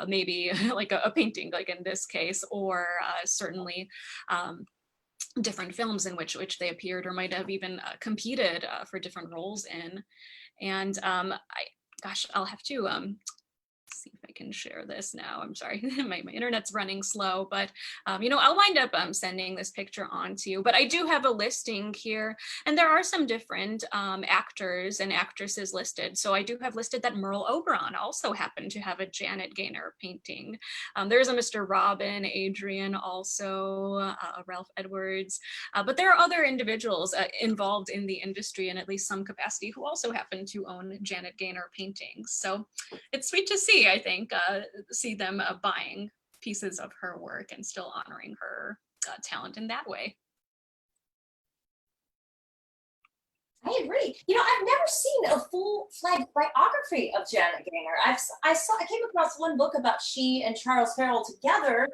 maybe like a painting, like in this case, or certainly different films in which they appeared or might have even competed for different roles in. And I'll have to see if I can share this now. I'm sorry, my internet's running slow, but I'll wind up sending this picture on to you. But I do have a listing here, and there are some different actors and actresses listed. So I do have listed that Merle Oberon also happened to have a Janet Gaynor painting. There's a Mr. Robin, Adrian, also Ralph Edwards. But there are other individuals involved in the industry in at least some capacity who also happen to own Janet Gaynor paintings. So it's sweet to see, I think, see them buying pieces of her work and still honoring her talent in that way. I agree. I've never seen a full-fledged biography of Janet Gaynor. I came across one book about she and Charles Farrell together,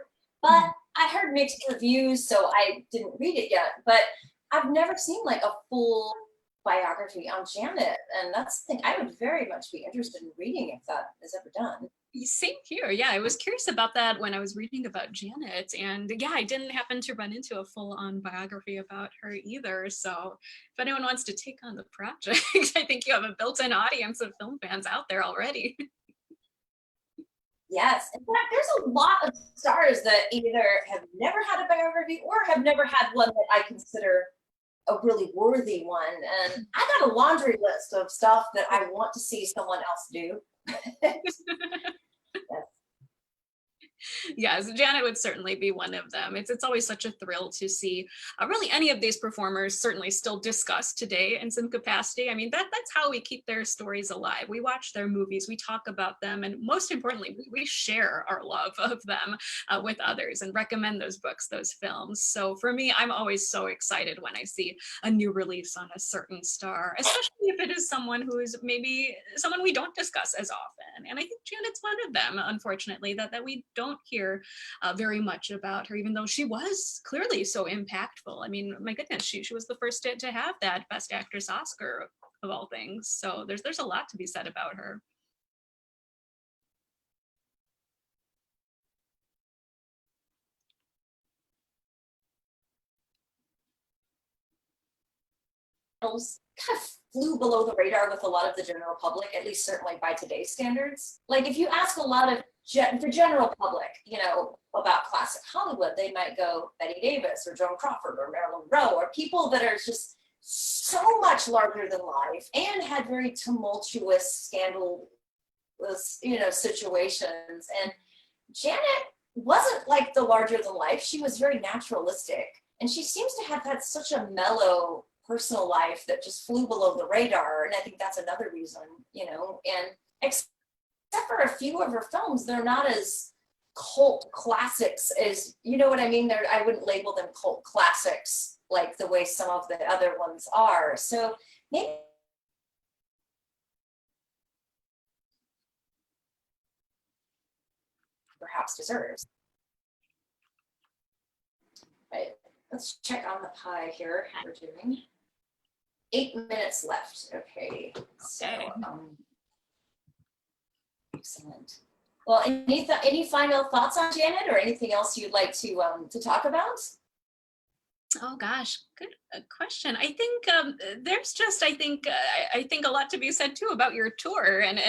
but I heard mixed reviews, so I didn't read it yet. But I've never seen like a full biography on Janet, and that's the thing. I would very much be interested in reading if that is ever done. Same here. Yeah, I was curious about that when I was reading about Janet, and yeah, I didn't happen to run into a full-on biography about her either. So if anyone wants to take on the project, I think you have a built-in audience of film fans out there already. Yes, in fact, there's a lot of stars that either have never had a biography or have never had one that I consider a really worthy one. And I got a laundry list of stuff that I want to see someone else do. Yes. Yes, Janet would certainly be one of them. It's always such a thrill to see really any of these performers certainly still discussed today in some capacity. I mean, that's how we keep their stories alive. We watch their movies, we talk about them, and most importantly, we share our love of them with others and recommend those books, those films. So for me, I'm always so excited when I see a new release on a certain star, especially if it is someone who is maybe someone we don't discuss as often. And I think Janet's one of them, unfortunately, that we don't hear very much about her, even though she was clearly so impactful. I mean, my goodness, she was the first to have that Best Actress Oscar of all things. So there's a lot to be said about her. Kind of flew below the radar with a lot of the general public, at least certainly by today's standards. Like if you ask a lot of the general public, about classic Hollywood, they might go Betty Davis or Joan Crawford or Marilyn Monroe, or people that are just so much larger than life and had very tumultuous, scandalous, situations. And Janet wasn't like the larger than life. She was very naturalistic, and she seems to have had such a mellow personal life that just flew below the radar. And I think that's another reason, and except for a few of her films, they're not as cult classics as, you know what I mean? I wouldn't label them cult classics like the way some of the other ones are. So maybe perhaps deserves. Right. Let's check on the pie here. How we're doing. 8 minutes left. Okay. So, excellent. Well, any final thoughts on Janet, or anything else you'd like to talk about? Oh gosh, good question. I think there's just I think a lot to be said too about your tour and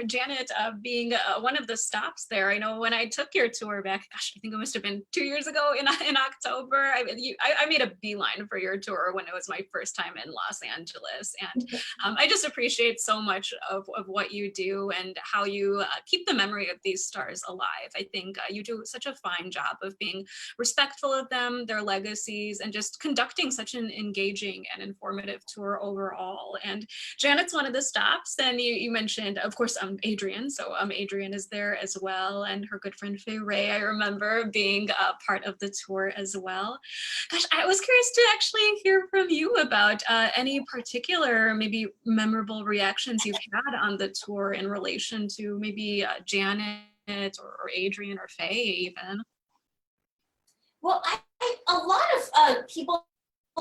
Janet being one of the stops there. I know when I took your tour back, gosh, I think it must have been 2 years ago in October. I made a beeline for your tour when it was my first time in Los Angeles, and I just appreciate so much of what you do and how you keep the memory of these stars alive. I think you do such a fine job of being respectful of them, their legacies, and just conducting such an engaging and informative tour overall. And Janet's one of the stops. And you mentioned, of course, Adrian. So Adrian is there as well. And her good friend Faye Ray, I remember being part of the tour as well. Gosh, I was curious to actually hear from you about any particular, maybe memorable reactions you've had on the tour in relation to maybe Janet or Adrian or Faye even. Well, a lot of people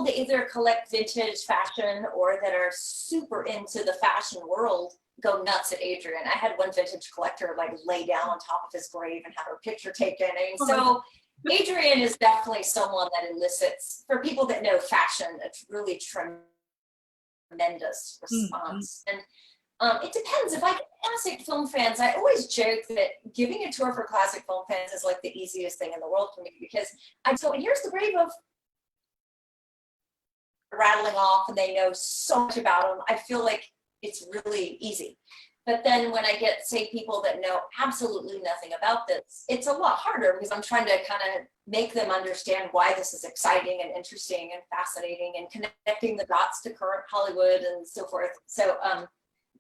that either collect vintage fashion or that are super into the fashion world go nuts at Adrian. I had one vintage collector like lay down on top of his grave and have her picture taken. I mean, so Adrian is definitely someone that elicits, for people that know fashion, a really tremendous response. And it depends. If I get classic film fans, I always joke that giving a tour for classic film fans is like the easiest thing in the world for me, because I go, and here's the grave of, rattling off, and they know so much about them. I feel like it's really easy. But then when I get, say, people that know absolutely nothing about this, it's a lot harder, because I'm trying to kind of make them understand why this is exciting and interesting and fascinating, and connecting the dots to current Hollywood and so forth. So,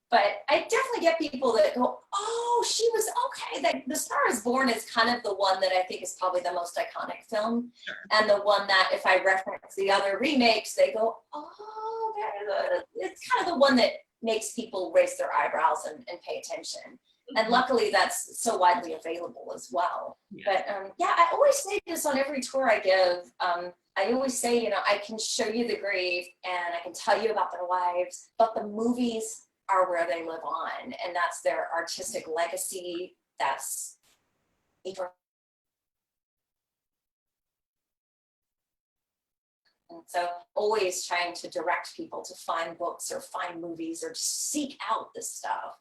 but I definitely get people that go, oh, she was okay. That The Star is Born is kind of the one that I think is probably the most iconic film. Sure. And the one that if I reference the other remakes, they go, oh, it's kind of the one that makes people raise their eyebrows and pay attention. Mm-hmm. And luckily that's so widely available as well. Yeah. But yeah, I always say this on every tour I give. I always say, I can show you the grave and I can tell you about their lives, but the movies are where they live on, and that's their artistic legacy. That's and so always trying to direct people to find books or find movies or seek out this stuff.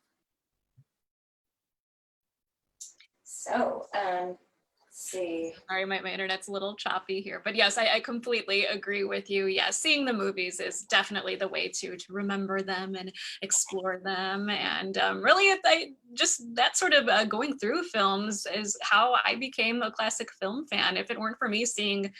So let's see. Sorry, my internet's a little choppy here, but yes, I completely agree with you. Yeah, seeing the movies is definitely the way to remember them and explore them. And really, just that sort of going through films is how I became a classic film fan. If it weren't for me seeing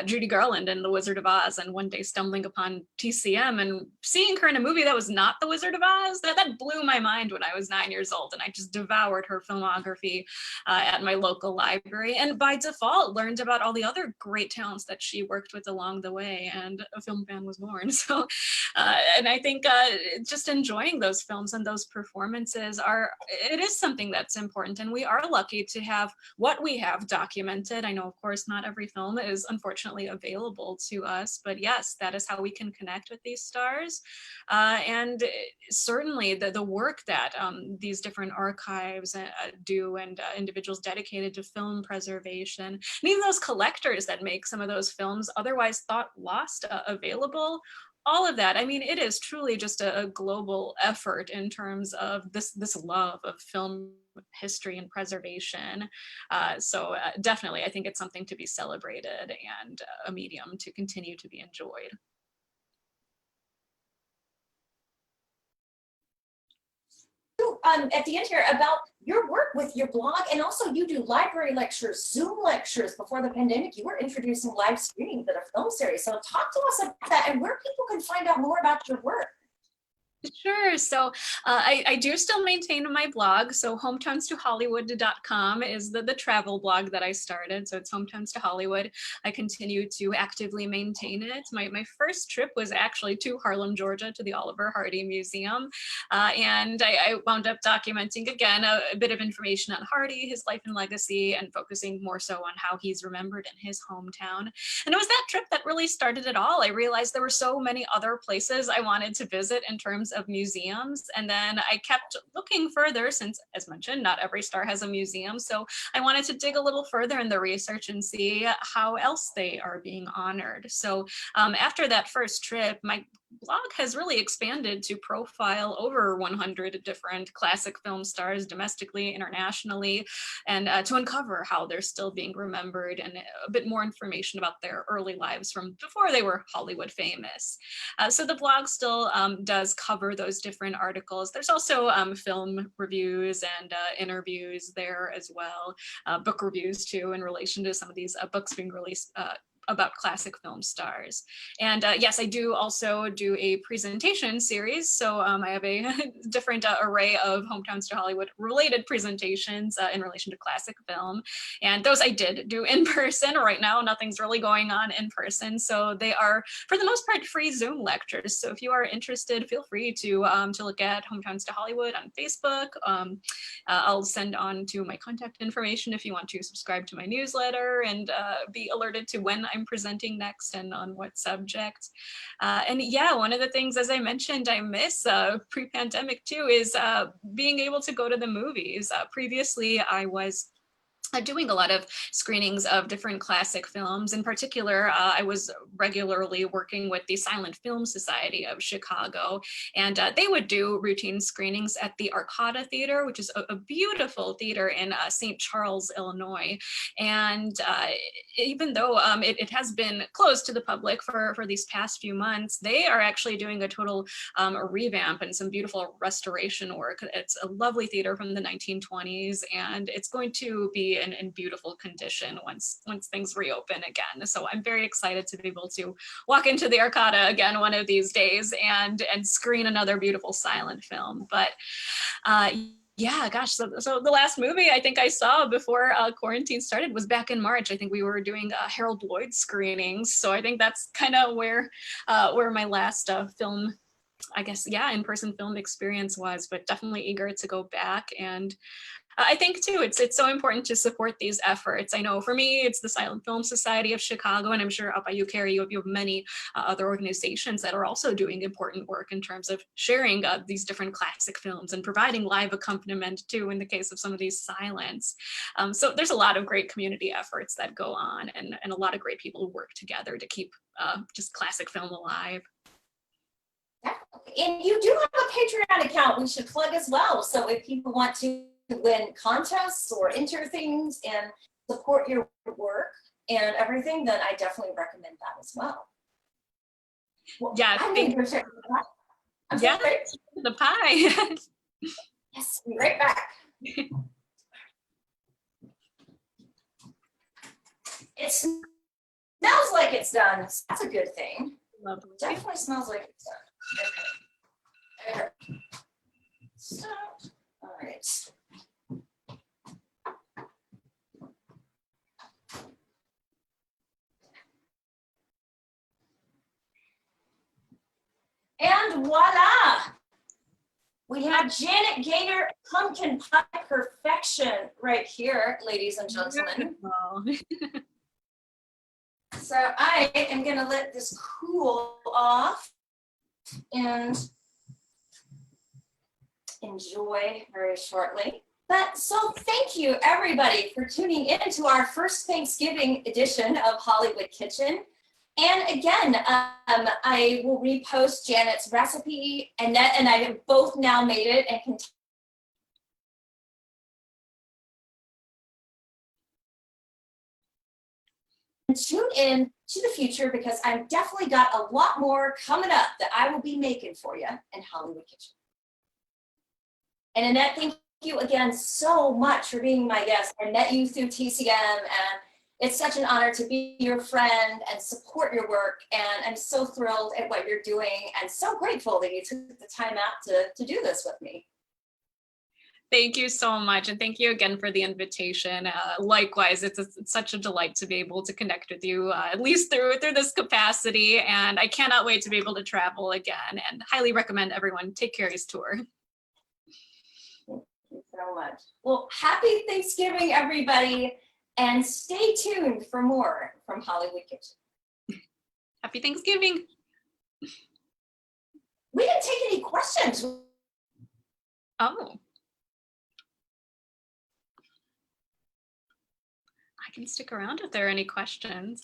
Judy Garland in The Wizard of Oz, and one day stumbling upon TCM and seeing her in a movie that was not The Wizard of Oz, that blew my mind when I was 9 years old, and I just devoured her filmography at my local library, and by default learned about all the other great talents that she worked with along the way, and a film fan was born. So and I think just enjoying those films and those performances it is something that's important, and we are lucky to have what we have documented. I know, of course, not every film is unfortunately available to us, but yes, that is how we can connect with these stars. And certainly the work that these different archives do, and individuals dedicated to film preservation, and even those collectors that make some of those films otherwise thought lost available. All of that, I mean, it is truly just a global effort in terms of this love of film history and preservation. So definitely, I think it's something to be celebrated, and a medium to continue to be enjoyed. At the end here about your work with your blog, and also you do library lectures, Zoom lectures. Before the pandemic, you were introducing live streaming to the film series. So talk to us about that and where people can find out more about your work. Sure. So I do still maintain my blog. So hometowns2hollywood.com is the travel blog that I started. So it's Hometowns to Hollywood. I continue to actively maintain it. My first trip was actually to Harlem, Georgia, to the Oliver Hardy Museum. And I wound up documenting, again, a bit of information on Hardy, his life and legacy, and focusing more so on how he's remembered in his hometown. And it was that trip that really started it all. I realized there were so many other places I wanted to visit in terms names of museums. And then I kept looking further since, as mentioned, not every star has a museum. So I wanted to dig a little further in the research and see how else they are being honored. So after that first trip, my blog has really expanded to profile over 100 different classic film stars domestically, internationally, and to uncover how they're still being remembered and a bit more information about their early lives from before they were Hollywood famous. So the blog still does cover those different articles. There's also film reviews and interviews there as well, book reviews too, in relation to some of these books being released about classic film stars. And yes, I do also do a presentation series. So I have a different array of Hometowns to Hollywood related presentations in relation to classic film. And those I did do in person. Right now, nothing's really going on in person. So they are, for the most part, free Zoom lectures. So if you are interested, feel free to look at Hometowns to Hollywood on Facebook. I'll send on to my contact information if you want to subscribe to my newsletter and be alerted to when I'm presenting next and on what subject. And yeah, one of the things, as I mentioned, I miss pre-pandemic too, is being able to go to the movies. Previously, I was doing a lot of screenings of different classic films. In particular, I was regularly working with the Silent Film Society of Chicago, and they would do routine screenings at the Arcada Theater, which is a beautiful theater in St. Charles, Illinois. And even though it has been closed to the public for these past few months, they are actually doing a total revamp and some beautiful restoration work. It's a lovely theater from the 1920s, and it's going to be in beautiful condition once things reopen again. So I'm very excited to be able to walk into the Arcada again one of these days and screen another beautiful silent film. But yeah, gosh, so the last movie I think I saw before quarantine started was back in March. I think we were doing Harold Lloyd screenings. So I think that's kind of where my last film, I guess, yeah, in-person film experience was, but definitely eager to go back. And I think too, it's so important to support these efforts. I know for me, it's the Silent Film Society of Chicago, and I'm sure up by you, Carrie, you have many other organizations that are also doing important work in terms of sharing these different classic films and providing live accompaniment too, in the case of some of these silents. So there's a lot of great community efforts that go on, and a lot of great people who work together to keep just classic film alive. And you do have a Patreon account we should plug as well. So if people want to win contests or enter things and support your work and everything, then I definitely recommend that as well. Yeah, I'm going to go check the pie. I'm yeah, sorry. the pie. Yes, be right back. It smells like it's done. So that's a good thing. Lovely. Definitely smells like it's done. Okay. Stop. All right. And voila! We have Janet Gaynor pumpkin pie perfection right here, ladies and gentlemen. So I am gonna let this cool off and enjoy very shortly. But so thank you everybody for tuning in to our first Thanksgiving edition of Hollywood Kitchen. And again, I will repost Janet's recipe. Annette and I have both now made it and can tune in to the future because I've definitely got a lot more coming up that I will be making for you in Hollywood Kitchen. And Annette, thank you again so much for being my guest. I met you through TCM, and it's such an honor to be your friend and support your work. And I'm so thrilled at what you're doing and so grateful that you took the time out to do this with me. Thank you so much. And thank you again for the invitation. Likewise, it's such a delight to be able to connect with you, at least through this capacity. And I cannot wait to be able to travel again, and highly recommend everyone take Carrie's tour. Thank you so much. Well, happy Thanksgiving, everybody. And stay tuned for more from Hollywood Kitchen. Happy Thanksgiving. We didn't take any questions. Oh. I can stick around if there are any questions.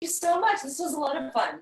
Thank you so much. This was a lot of fun.